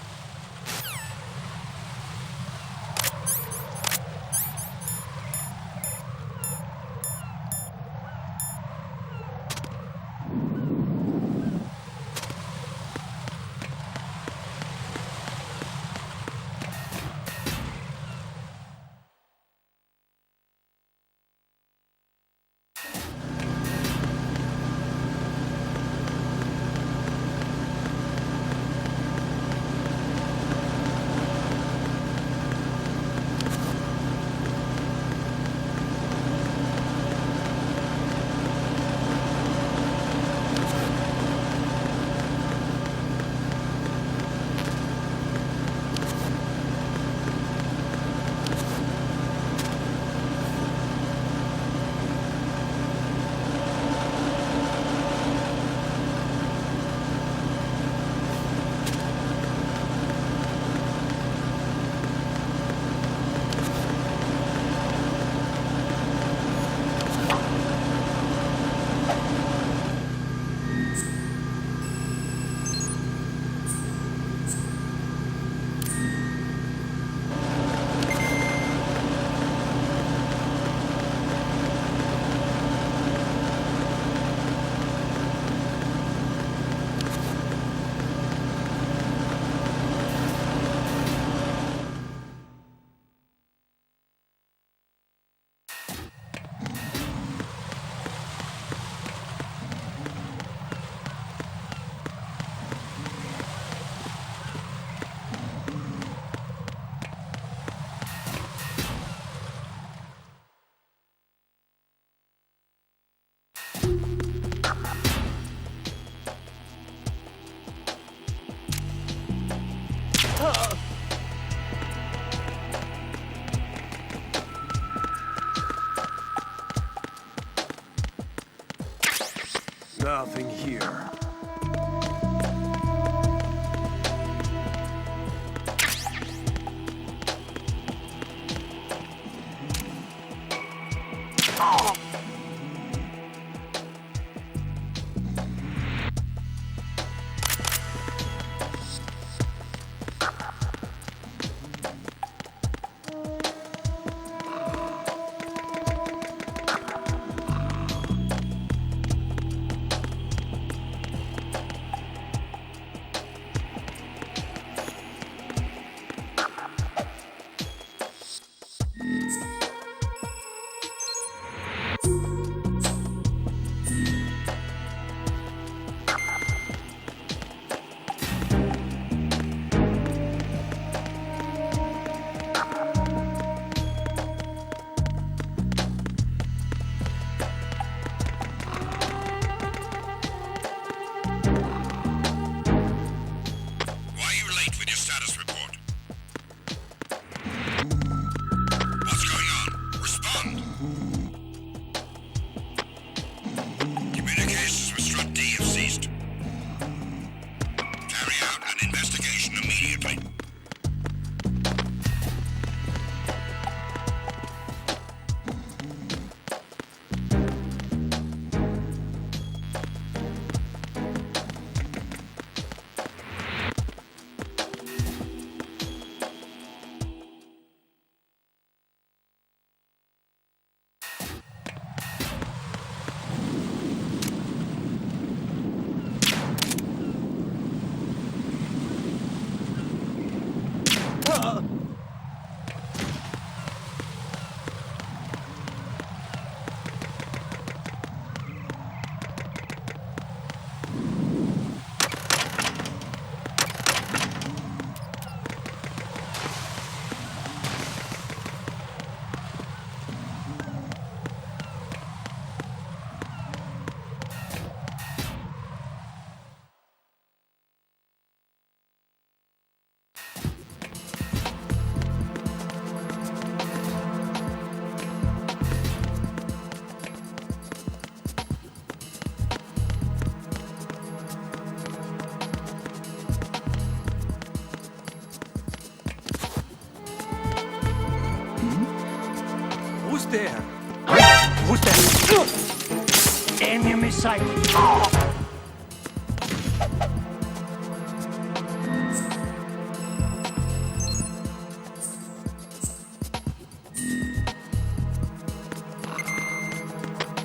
Who's there? Who's there? Enemy sighted.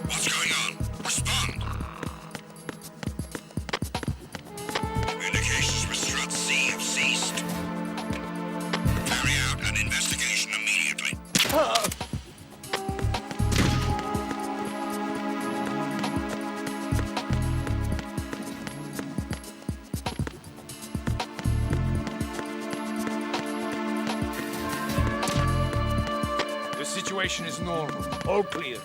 What's going on? Respond. Communications with Strut C have ceased. Carry out an investigation immediately. The situation is normal. All clear.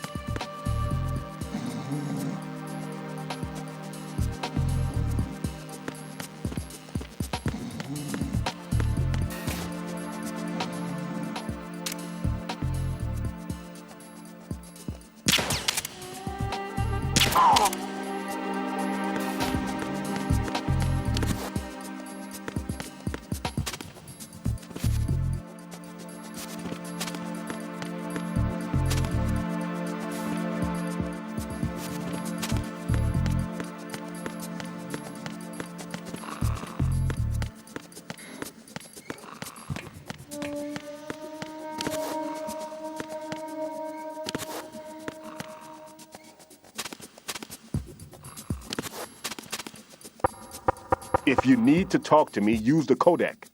If you need to talk to me, use the codec.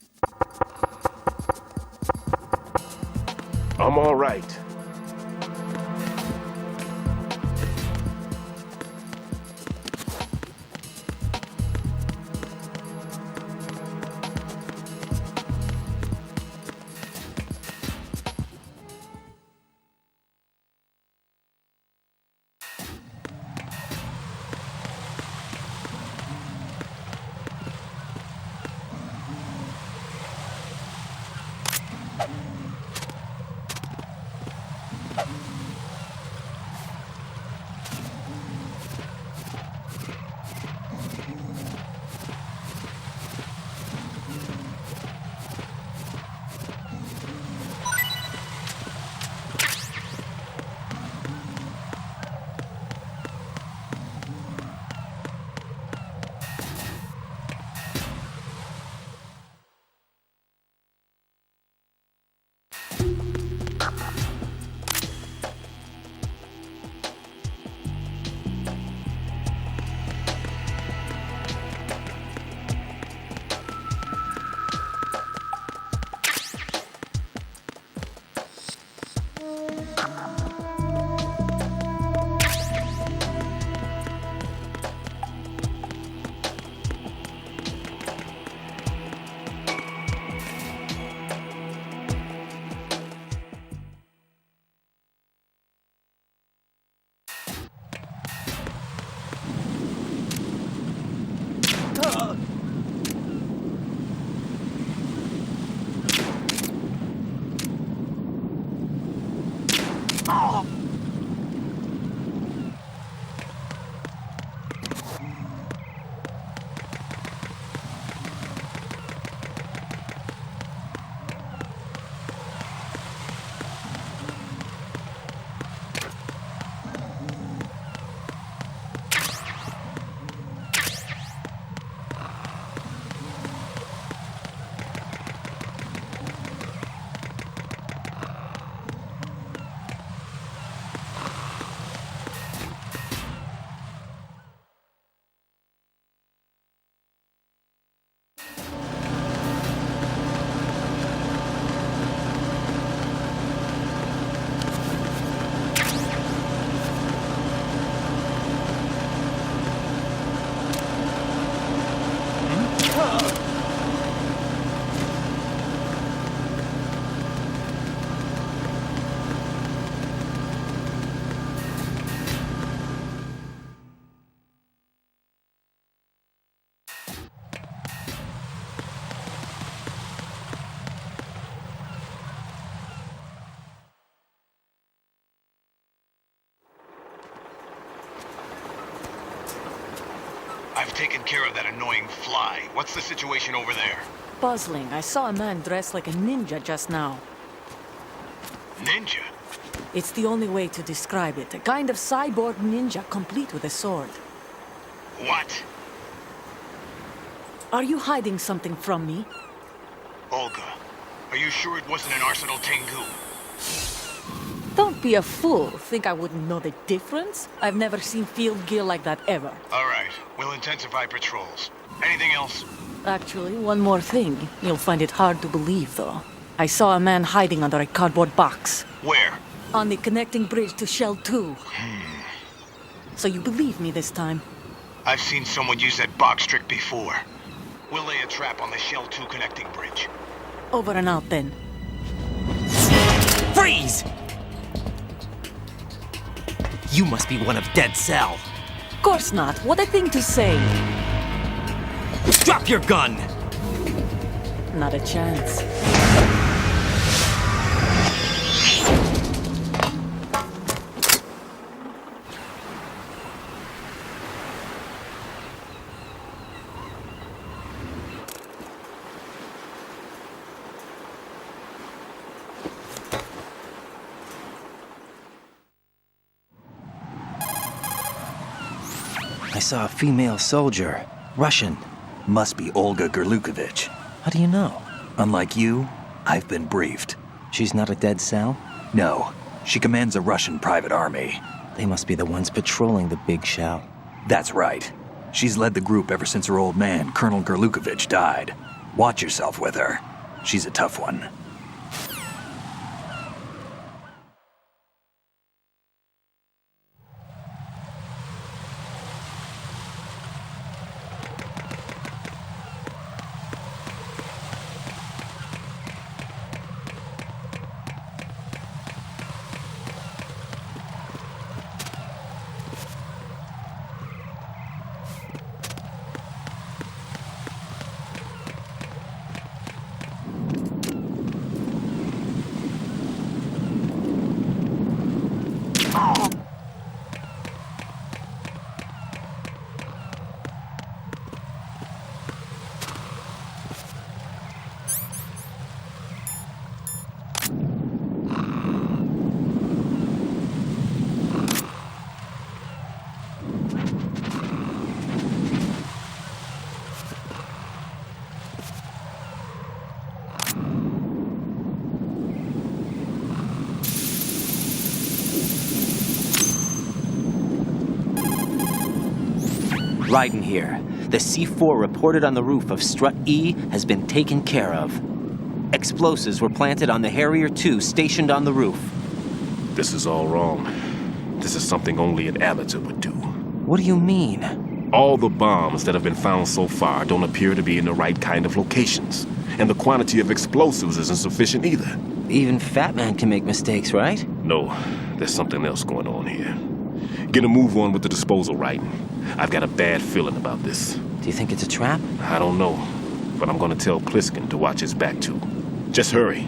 I'm all right. I've taken care of that annoying fly. What's the situation over there? Puzzling. I saw a man dressed like a ninja just now. Ninja? It's the only way to describe it. A kind of cyborg ninja complete with a sword. What? Are you hiding something from me? Olga, are you sure it wasn't an Arsenal Tengu? Don't be a fool. Think I wouldn't know the difference? I've never seen field gear like that ever. All right, we'll intensify patrols. Anything else? Actually, one more thing. You'll find it hard to believe, though. I saw a man hiding under a cardboard box. Where? On the connecting bridge to Shell 2. So you believe me this time? I've seen someone use that box trick before. We'll lay a trap on the Shell 2 connecting bridge. Over and out, then. Freeze! You must be one of Dead Cell. Course not. What a thing to say. Drop your gun! Not a chance. I saw a female soldier. Russian. Must be Olga Gerlukovich. How do you know? Unlike you, I've been briefed. She's not a Dead Cell? No. She commands a Russian private army. They must be the ones patrolling the big shell. That's right. She's led the group ever since her old man, Colonel Gerlukovich, died. Watch yourself with her. She's a tough one. Raiden here. The C4 reported on the roof of Strut E has been taken care of. Explosives were planted on the Harrier 2 stationed on the roof. This is all wrong. This is something only an amateur would do. What do you mean? All the bombs that have been found so far don't appear to be in the right kind of locations. And the quantity of explosives isn't sufficient either. Even Fat Man can make mistakes, right? No, there's something else going on here. Get a move on with the disposal, Raiden. I've got a bad feeling about this. Do you think it's a trap? I don't know, but I'm gonna tell Pliskin to watch his back too. Just hurry.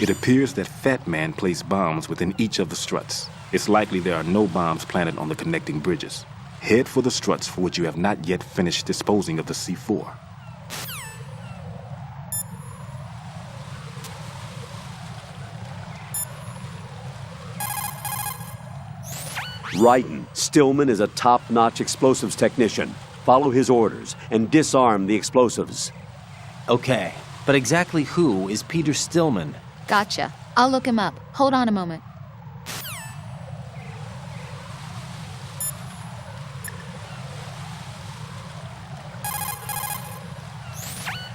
It appears that Fat Man placed bombs within each of the struts. It's likely there are no bombs planted on the connecting bridges. Head for the struts for which you have not yet finished disposing of the C4. Ryden, Stillman is a top-notch explosives technician. Follow his orders and disarm the explosives. Okay, but exactly who is Peter Stillman? Gotcha. I'll look him up. Hold on a moment.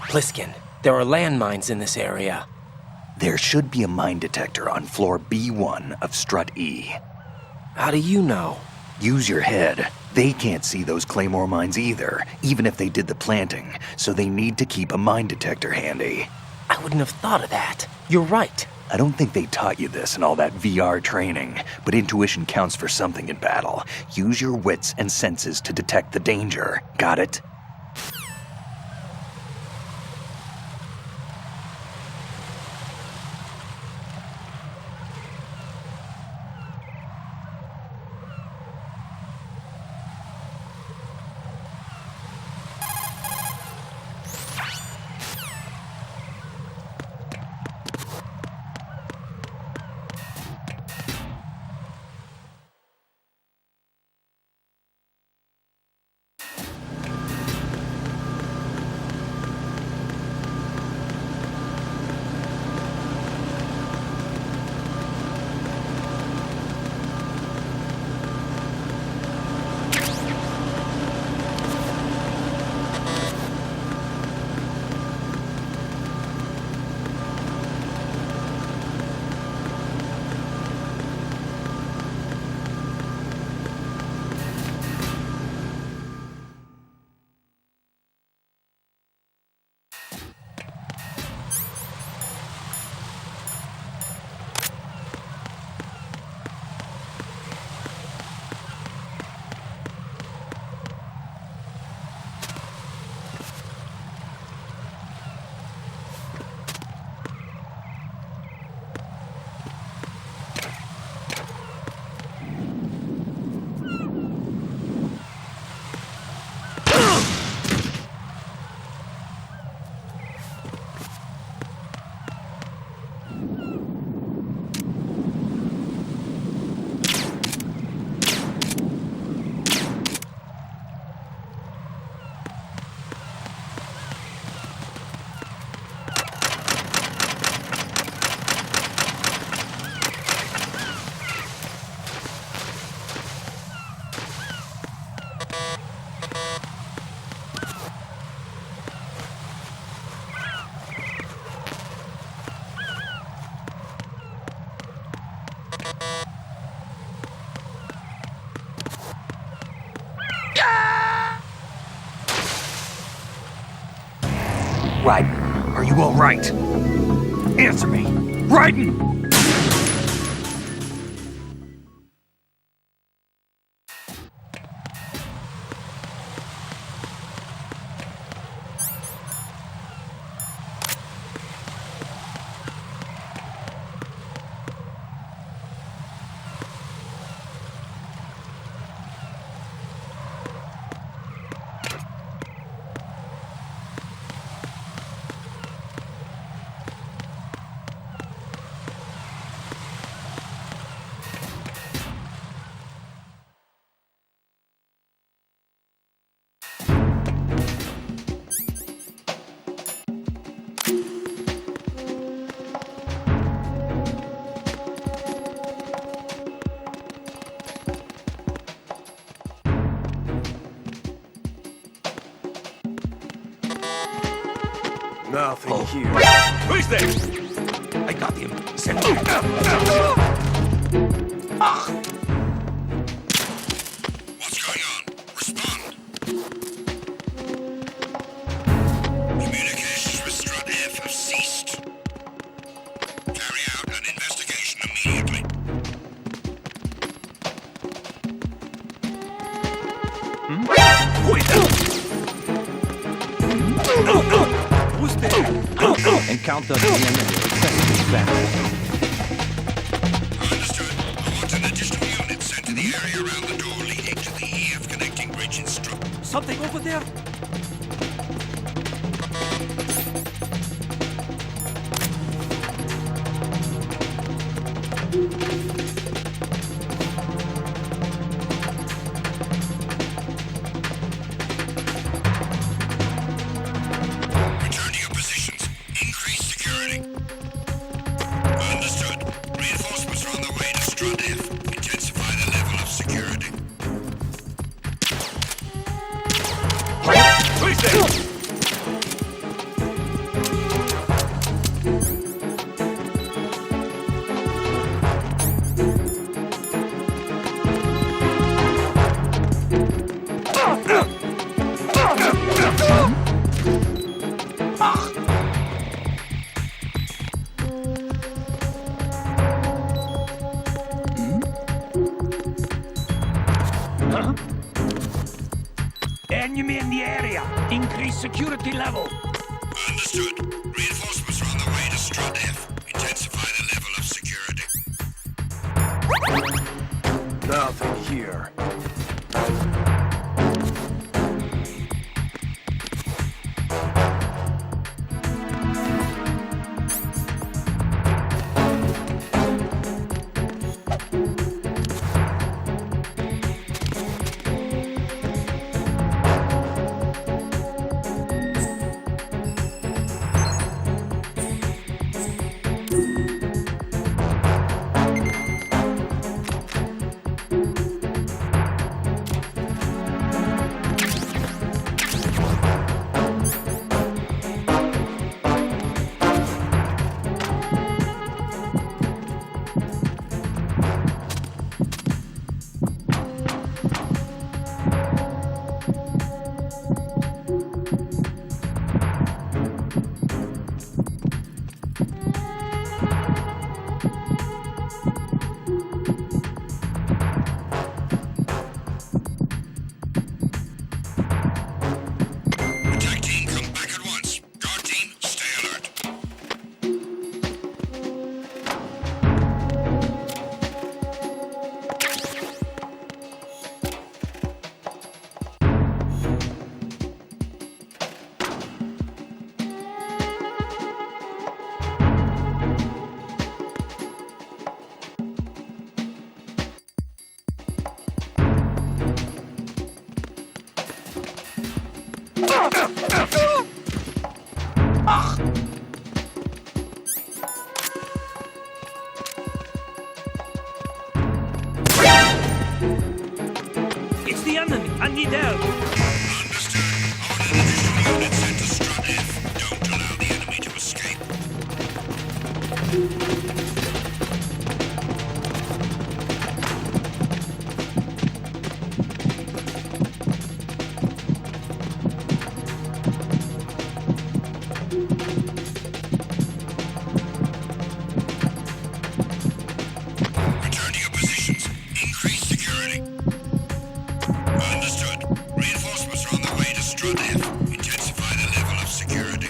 Pliskin, there are landmines in this area. There should be a mine detector on floor B1 of Strut E. How do you know? Use your head. They can't see those claymore mines either, even if they did the planting, so they need to keep a mine detector handy. I wouldn't have thought of that. You're right. I don't think they taught you this in all that VR training, but intuition counts for something in battle. Use your wits and senses to detect the danger. Got it? Ryden, are you all right? Answer me. Ryden! Nothing here. Who's there? I got him. Send him. What's going on? Respond. Communications with Strut F have ceased. Carry out an investigation immediately. Encounter the enemy. better. Understood. I want an additional unit sent to the area around the door leading to the EF connecting bridge in Struck. Something over there? Return to your positions. Increase security. Understood. Reinforcements are on the way to Strut F. Intensify the level of security. Enemy in the area. Increase security level. Understood. Reinforcements are on the way to Strut F. Intensify the level of security. Nothing here. Attack team, come back at once. Guard team, stay alert. It's the enemy. I need help. Understood. I want an additional unit sent to Strut F. Don't allow the enemy to escape. Return to your positions. Increase security. Understood. Reinforcements are on the way to Strut F. Intensify the level of security.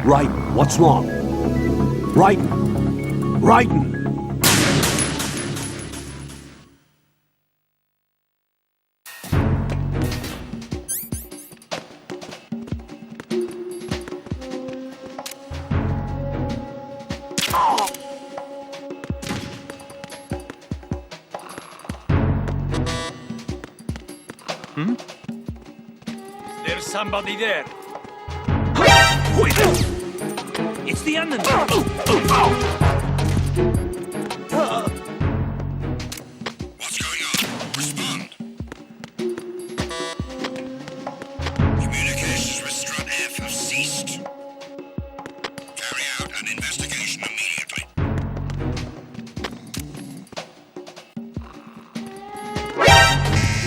Right, what's wrong? Right, Raiden! There's somebody there. It's the enemy. What's going on? Respond. Communications with Strut F have ceased. Carry out an investigation immediately.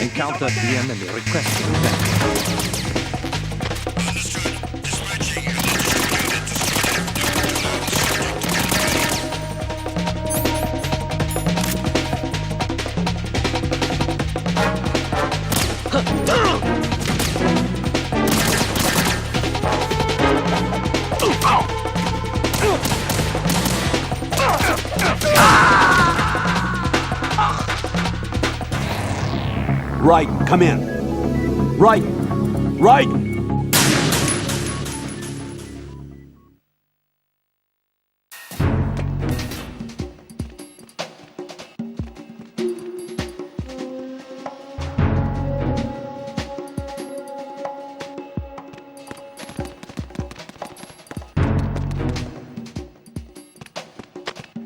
Encounter the enemy requesting backup. Raiden, come in. Raiden! Raiden!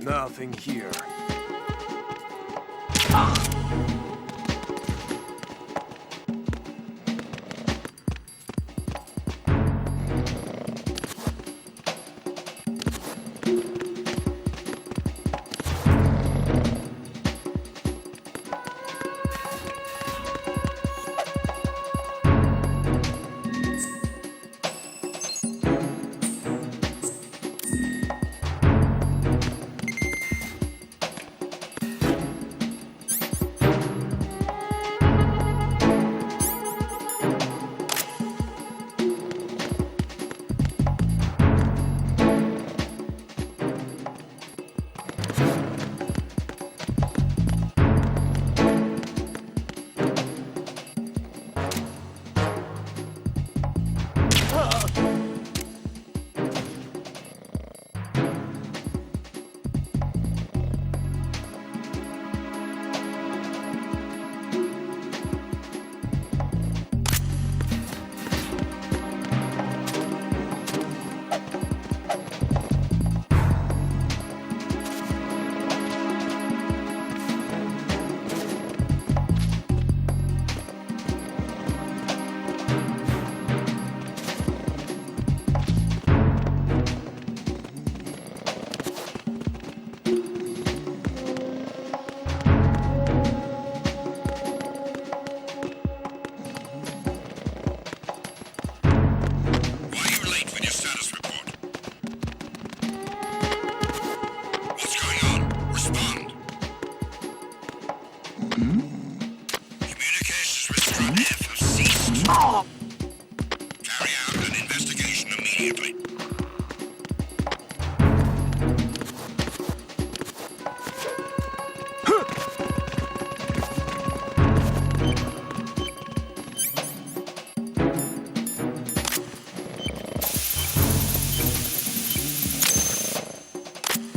Nothing here.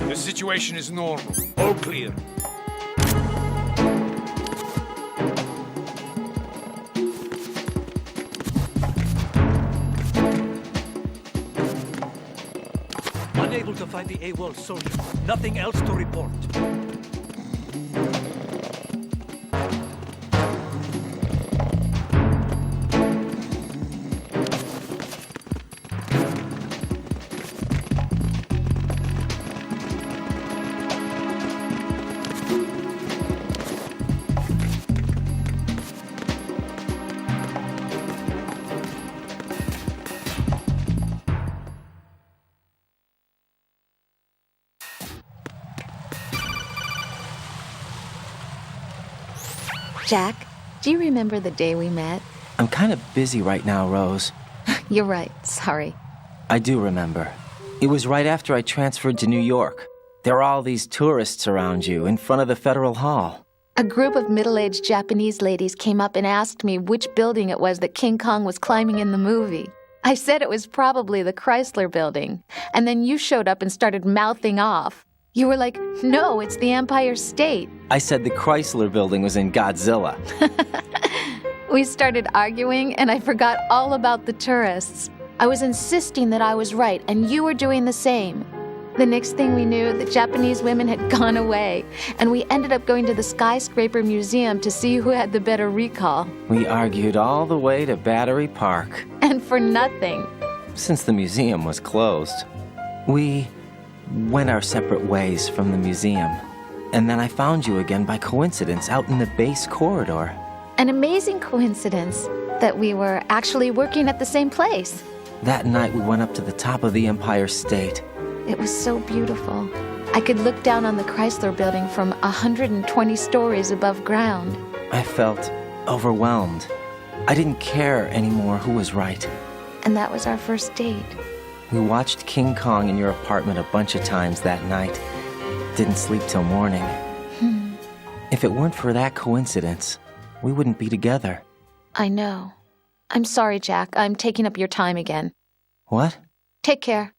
The situation is normal. All clear. Unable to find the AWOL soldier. Nothing else to report. Jack, do you remember the day we met? I'm kind of busy right now, Rose. You're right, sorry. I do remember. It was right after I transferred to New York. There are all these tourists around you in front of the Federal Hall. A group of middle-aged Japanese ladies came up and asked me which building it was that King Kong was climbing in the movie. I said it was probably the Chrysler Building, and then you showed up and started mouthing off. You were like, no, it's the Empire State. I said the Chrysler Building was in Godzilla. We started arguing, and I forgot all about the tourists. I was insisting that I was right, and you were doing the same. The next thing we knew, the Japanese women had gone away, and we ended up going to the Skyscraper Museum to see who had the better recall. We argued all the way to Battery Park. And for nothing. Since the museum was closed, we went our separate ways from the museum. And then I found you again by coincidence out in the base corridor. An amazing coincidence that we were actually working at the same place. That night we went up to the top of the Empire State. It was so beautiful. I could look down on the Chrysler Building from 120 stories above ground. I felt overwhelmed. I didn't care anymore who was right. And that was our first date. We watched King Kong in your apartment a bunch of times that night. Didn't sleep till morning. If it weren't for that coincidence, we wouldn't be together. I know. I'm sorry, Jack. I'm taking up your time again. What? Take care.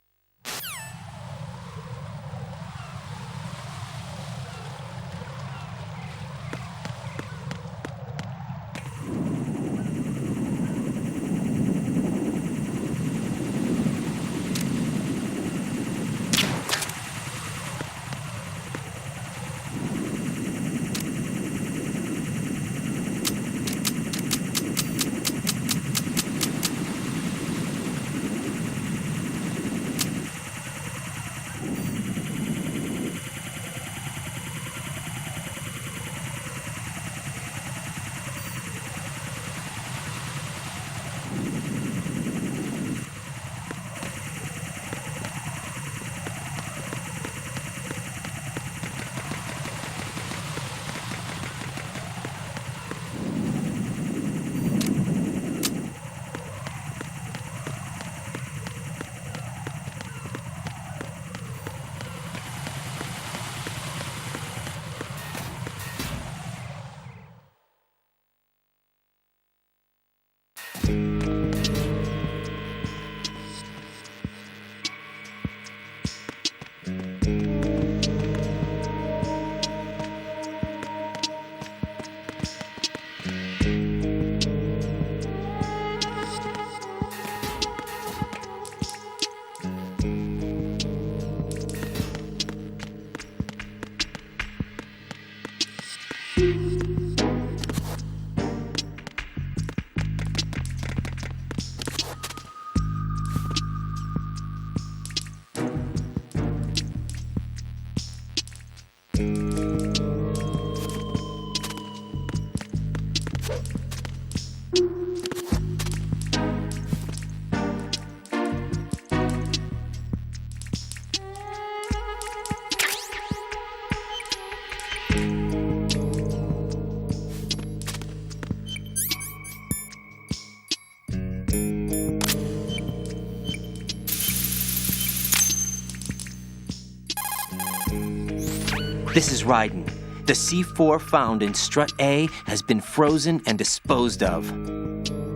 This is Raiden. The C4 found in Strut A has been frozen and disposed of.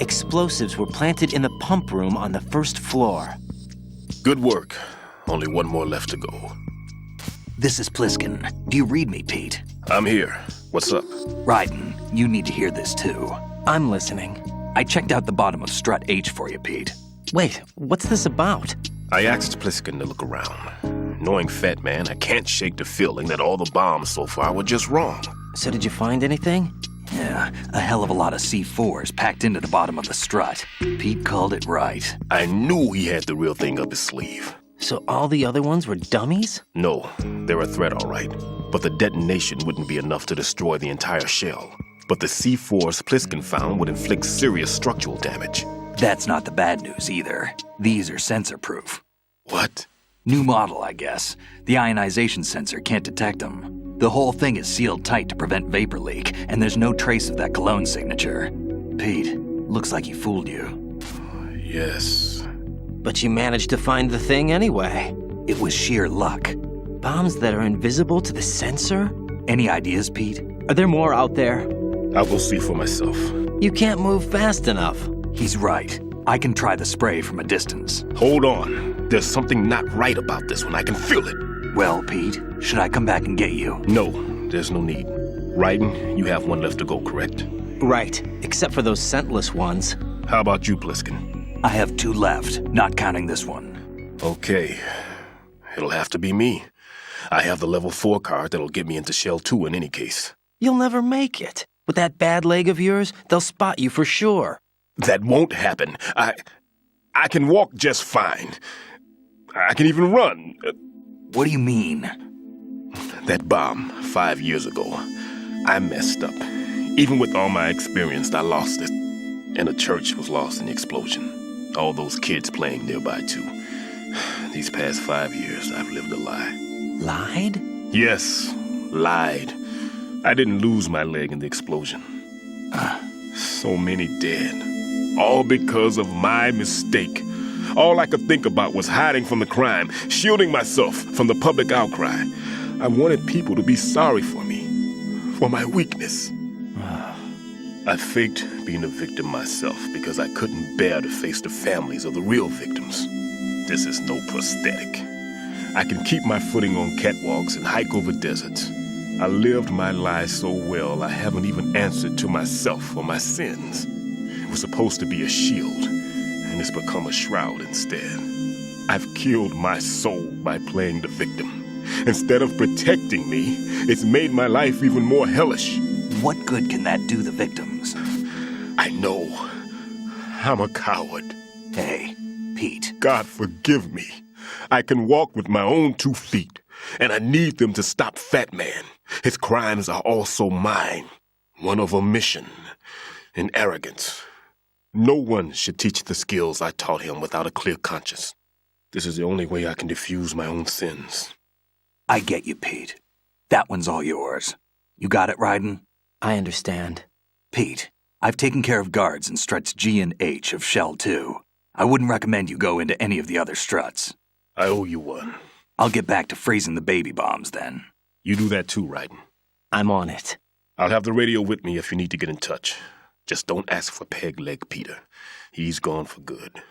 Explosives were planted in the pump room on the first floor. Good work. Only one more left to go. This is Pliskin. Do you read me, Pete? I'm here. What's up? Raiden, you need to hear this too. I'm listening. I checked out the bottom of Strut H for you, Pete. Wait, what's this about? I asked Pliskin to look around. Knowing Fat Man, I can't shake the feeling that all the bombs so far were just wrong. So did you find anything? Yeah, a hell of a lot of C4s packed into the bottom of the strut. Pete called it right. I knew he had the real thing up his sleeve. So all the other ones were dummies? No, they're a threat, all right. But the detonation wouldn't be enough to destroy the entire shell. But the C4s Pliskin found would inflict serious structural damage. That's not the bad news either. These are sensor-proof. What? New model, I guess. The ionization sensor can't detect them. The whole thing is sealed tight to prevent vapor leak, and there's no trace of that cologne signature. Pete, looks like he fooled you. Yes. But you managed to find the thing anyway. It was sheer luck. Bombs that are invisible to the sensor? Any ideas, Pete? Are there more out there? I'll go see for myself. You can't move fast enough. He's right. I can try the spray from a distance. Hold on. There's something not right about this one. I can feel it. Well, Pete, should I come back and get you? No, there's no need. Raiden, you have one left to go, correct? Right, except for those scentless ones. How about you, Pliskin? I have 2 left, not counting this one. Okay. It'll have to be me. I have the level 4 card that'll get me into Shell 2 in any case. You'll never make it. With that bad leg of yours, they'll spot you for sure. That won't happen. I can walk just fine. I can even run. What do you mean? That bomb 5 years ago. I messed up. Even with all my experience, I lost it. And the church was lost in the explosion. All those kids playing nearby, too. These past 5 years, I've lived a lie. Lied? Yes, lied. I didn't lose my leg in the explosion. So many dead. All because of my mistake. All I could think about was hiding from the crime, shielding myself from the public outcry. I wanted people to be sorry for me, for my weakness. I faked being a victim myself because I couldn't bear to face the families of the real victims. This is no prosthetic. I can keep my footing on catwalks and hike over deserts. I lived my lie so well I haven't even answered to myself for my sins. It was supposed to be a shield, and it's become a shroud instead. I've killed my soul by playing the victim. Instead of protecting me, it's made my life even more hellish. What good can that do the victims? I know. I'm a coward. Hey, Pete. God forgive me. I can walk with my own 2 feet, and I need them to stop Fat Man. His crimes are also mine. One of omission and arrogance. No one should teach the skills I taught him without a clear conscience. This is the only way I can diffuse my own sins. I get you, Pete. That one's all yours. You got it, Raiden? I understand. Pete, I've taken care of guards in struts G and H of Shell 2. I wouldn't recommend you go into any of the other struts. I owe you one. I'll get back to freezing the baby bombs then. You do that too, Raiden. I'm on it. I'll have the radio with me if you need to get in touch. Just don't ask for Peg Leg Peter. He's gone for good.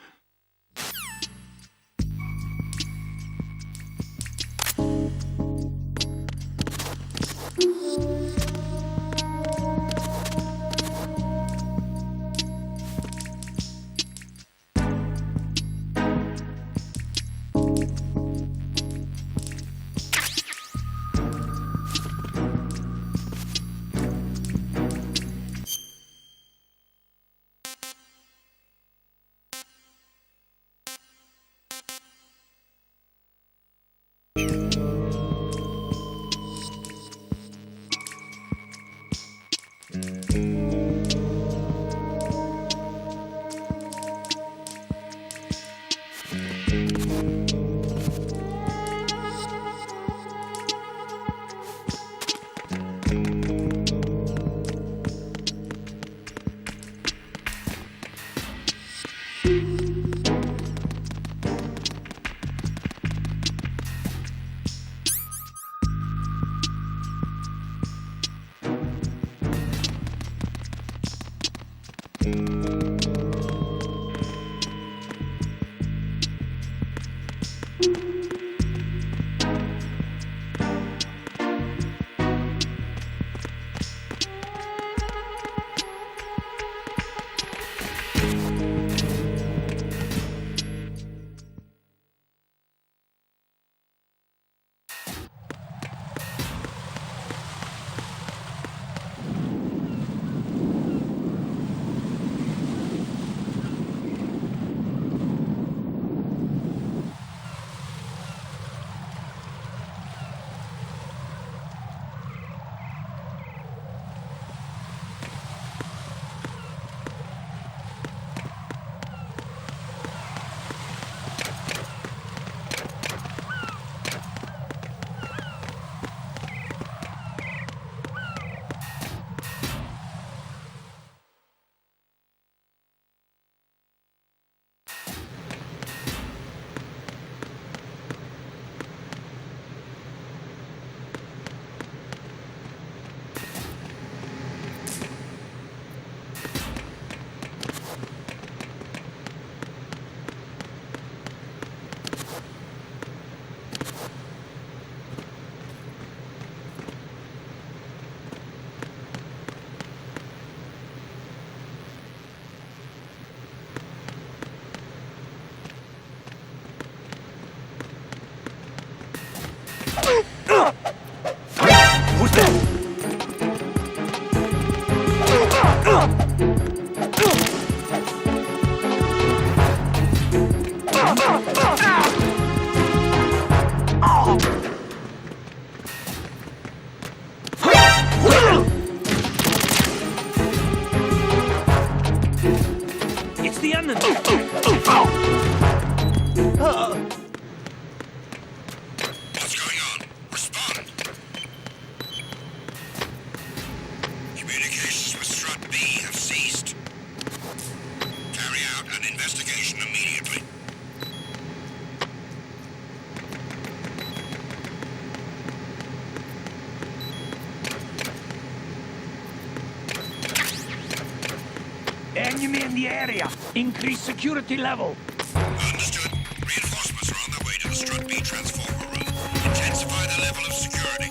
the area. Increase security level. Understood. Reinforcements are on their way to the Strut B transformer room. Intensify the level of security.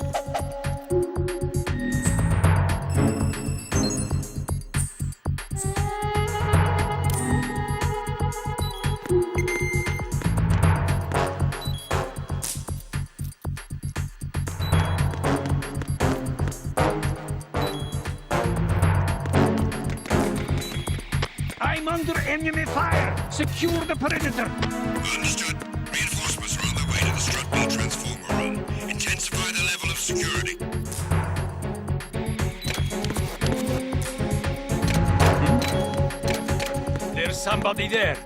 I'm under enemy fire. Secure the perimeter. Understood. Reinforcements are on their way to the Strut B transformer room. Intensify the level of security. There's somebody there.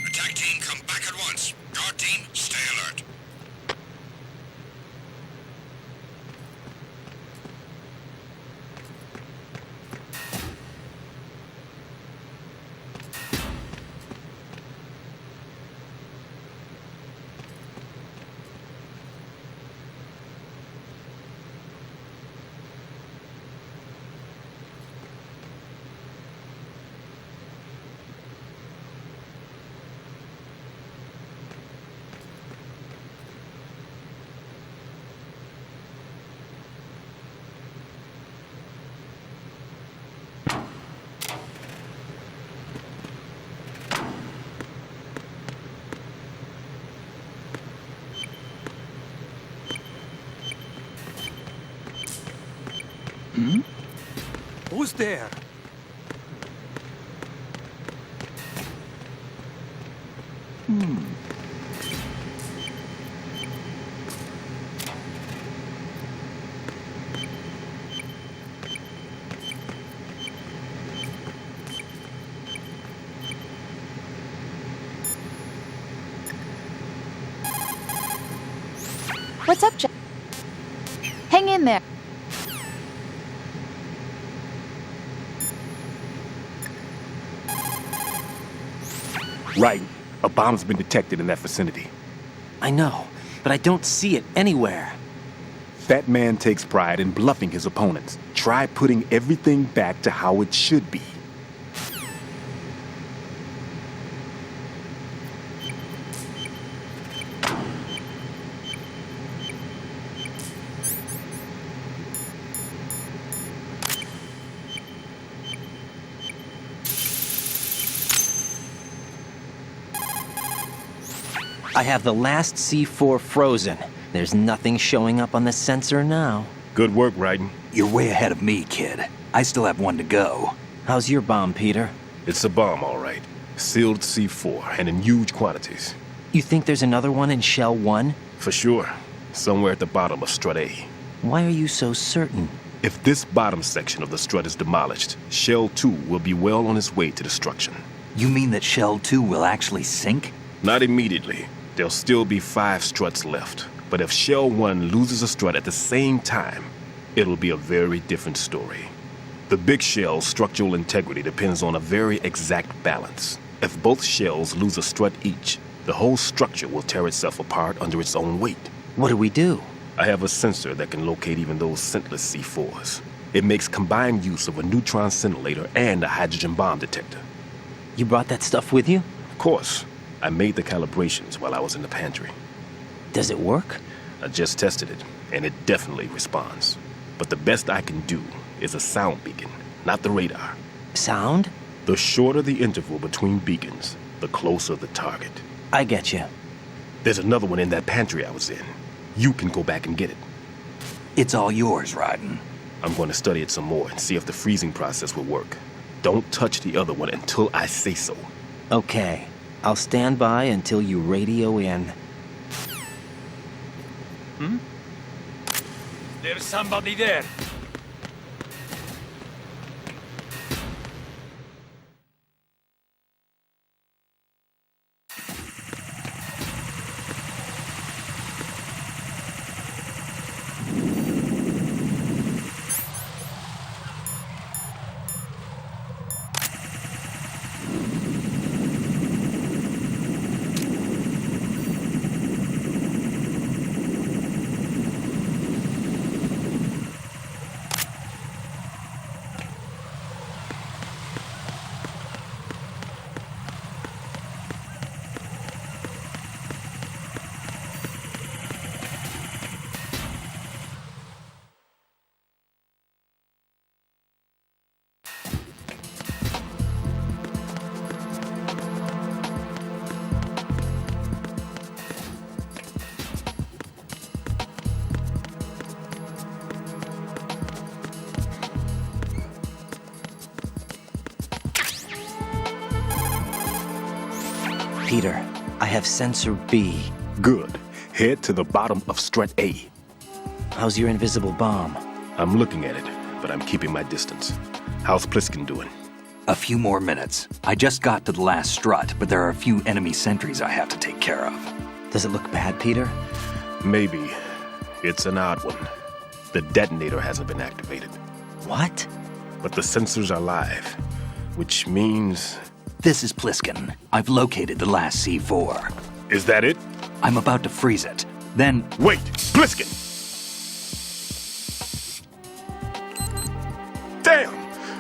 Attack team, come back at once. Guard team, stay alert. Who's there? What's up, Jack? Hang in there. Right. A bomb's been detected in that vicinity. I know, but I don't see it anywhere. That man takes pride in bluffing his opponents. Try putting everything back to how it should be. I have the last C4 frozen. There's nothing showing up on the sensor now. Good work, Raiden. You're way ahead of me, kid. I still have one to go. How's your bomb, Peter? It's a bomb, all right. Sealed C4, and in huge quantities. You think there's another one in Shell 1? For sure. Somewhere at the bottom of Strut A. Why are you so certain? If this bottom section of the strut is demolished, Shell 2 will be well on its way to destruction. You mean that Shell 2 will actually sink? Not immediately. There'll still be 5 struts left. But if Shell 1 loses a strut at the same time, it'll be a very different story. The big shell's structural integrity depends on a very exact balance. If both shells lose a strut each, the whole structure will tear itself apart under its own weight. What do we do? I have a sensor that can locate even those scentless C4s. It makes combined use of a neutron scintillator and a hydrogen bomb detector. You brought that stuff with you? Of course. I made the calibrations while I was in the pantry. Does it work? I just tested it, and it definitely responds. But the best I can do is a sound beacon, not the radar. Sound? The shorter the interval between beacons, the closer the target. I get you. There's another one in that pantry I was in. You can go back and get it. It's all yours, Raiden. I'm going to study it some more and see if the freezing process will work. Don't touch the other one until I say so. Okay. I'll stand by until you radio in. There's somebody there. Peter, I have sensor B. Good. Head to the bottom of strut A. How's your invisible bomb? I'm looking at it, but I'm keeping my distance. How's Pliskin doing? A few more minutes. I just got to the last strut, but there are a few enemy sentries I have to take care of. Does it look bad, Peter? Maybe. It's an odd one. The detonator hasn't been activated. What? But the sensors are live, which means... This is Pliskin. I've located the last C4. Is that it? I'm about to freeze it. Then... Wait! Pliskin! Damn!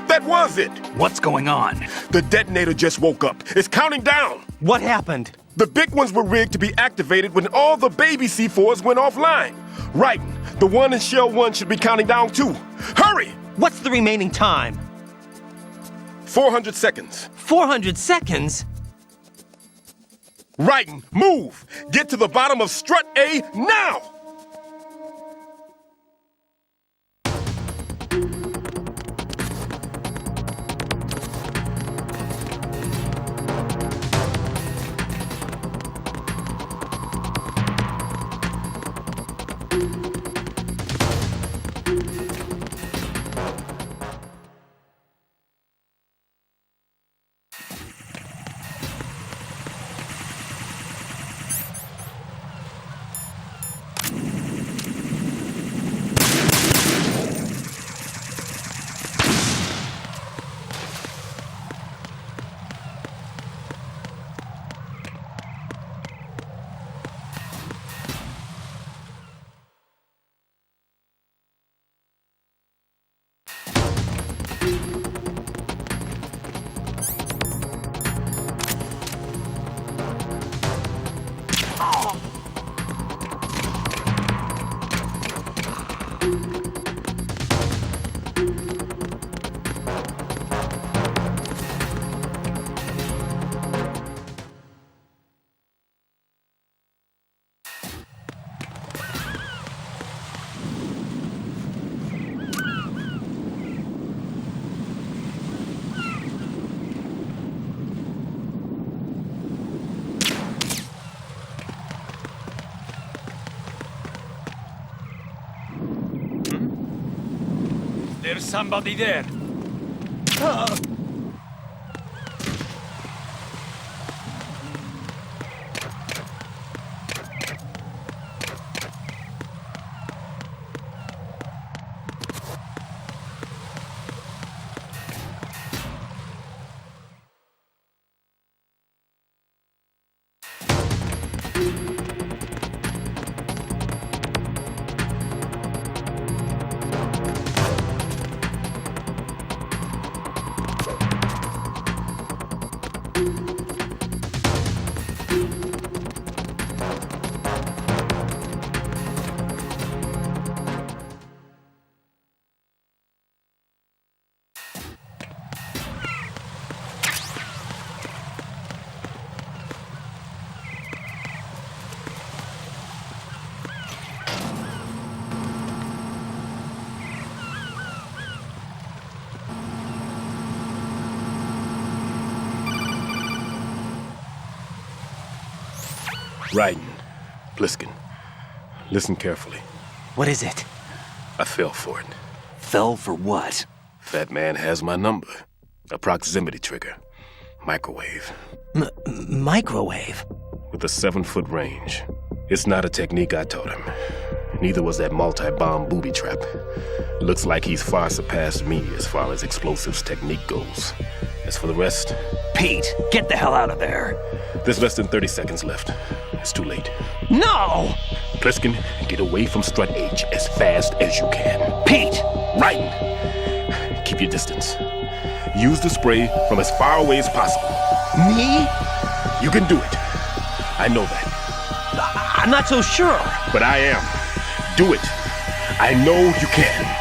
That was it! What's going on? The detonator just woke up. It's counting down! What happened? The big ones were rigged to be activated when all the baby C4s went offline. Right. The one in Shell 1 should be counting down too. Hurry! What's the remaining time? 400 seconds. 400 seconds? Right. Move! Get to the bottom of strut A now! There's somebody there. Raiden, Pliskin, listen carefully. What is it? I fell for it. Fell for what? Fat man has my number. A proximity trigger. Microwave. Microwave? With a 7-foot range. It's not a technique I taught him. Neither was that multi-bomb booby trap. Looks like he's far surpassed me as far as explosives technique goes. As for the rest... Pete, get the hell out of there. There's less than 30 seconds left. It's too late. No! Pliskin, get away from Strut H as fast as you can. Pete! Raiden! Keep your distance. Use the spray from as far away as possible. Me? You can do it. I know that. I'm not so sure. But I am. Do it. I know you can.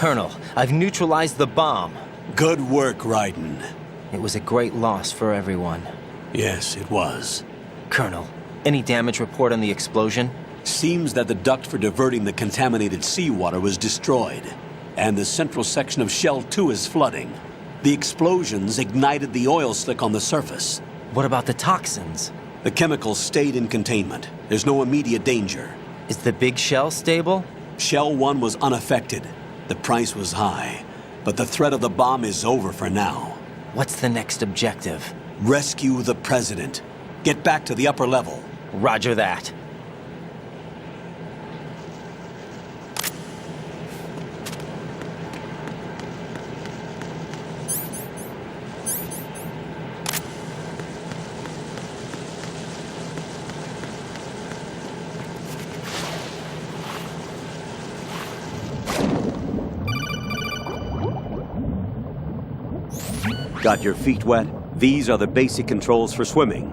Colonel, I've neutralized the bomb. Good work, Raiden. It was a great loss for everyone. Yes, it was. Colonel, any damage report on the explosion? Seems that the duct for diverting the contaminated seawater was destroyed, and the central section of Shell 2 is flooding. The explosions ignited the oil slick on the surface. What about the toxins? The chemicals stayed in containment. There's no immediate danger. Is the big shell stable? Shell 1 was unaffected. The price was high, but the threat of the bomb is over for now. What's the next objective? Rescue the President. Get back to the upper level. Roger that. Got your feet wet? These are the basic controls for swimming.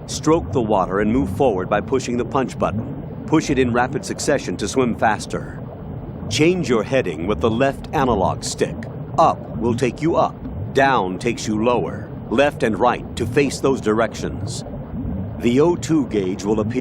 Stroke the water and move forward by pushing the punch button. Push it in rapid succession to swim faster. Change your heading with the left analog stick. Up will take you up. Down takes you lower. Left and right to face those directions. The O2 gauge will appear.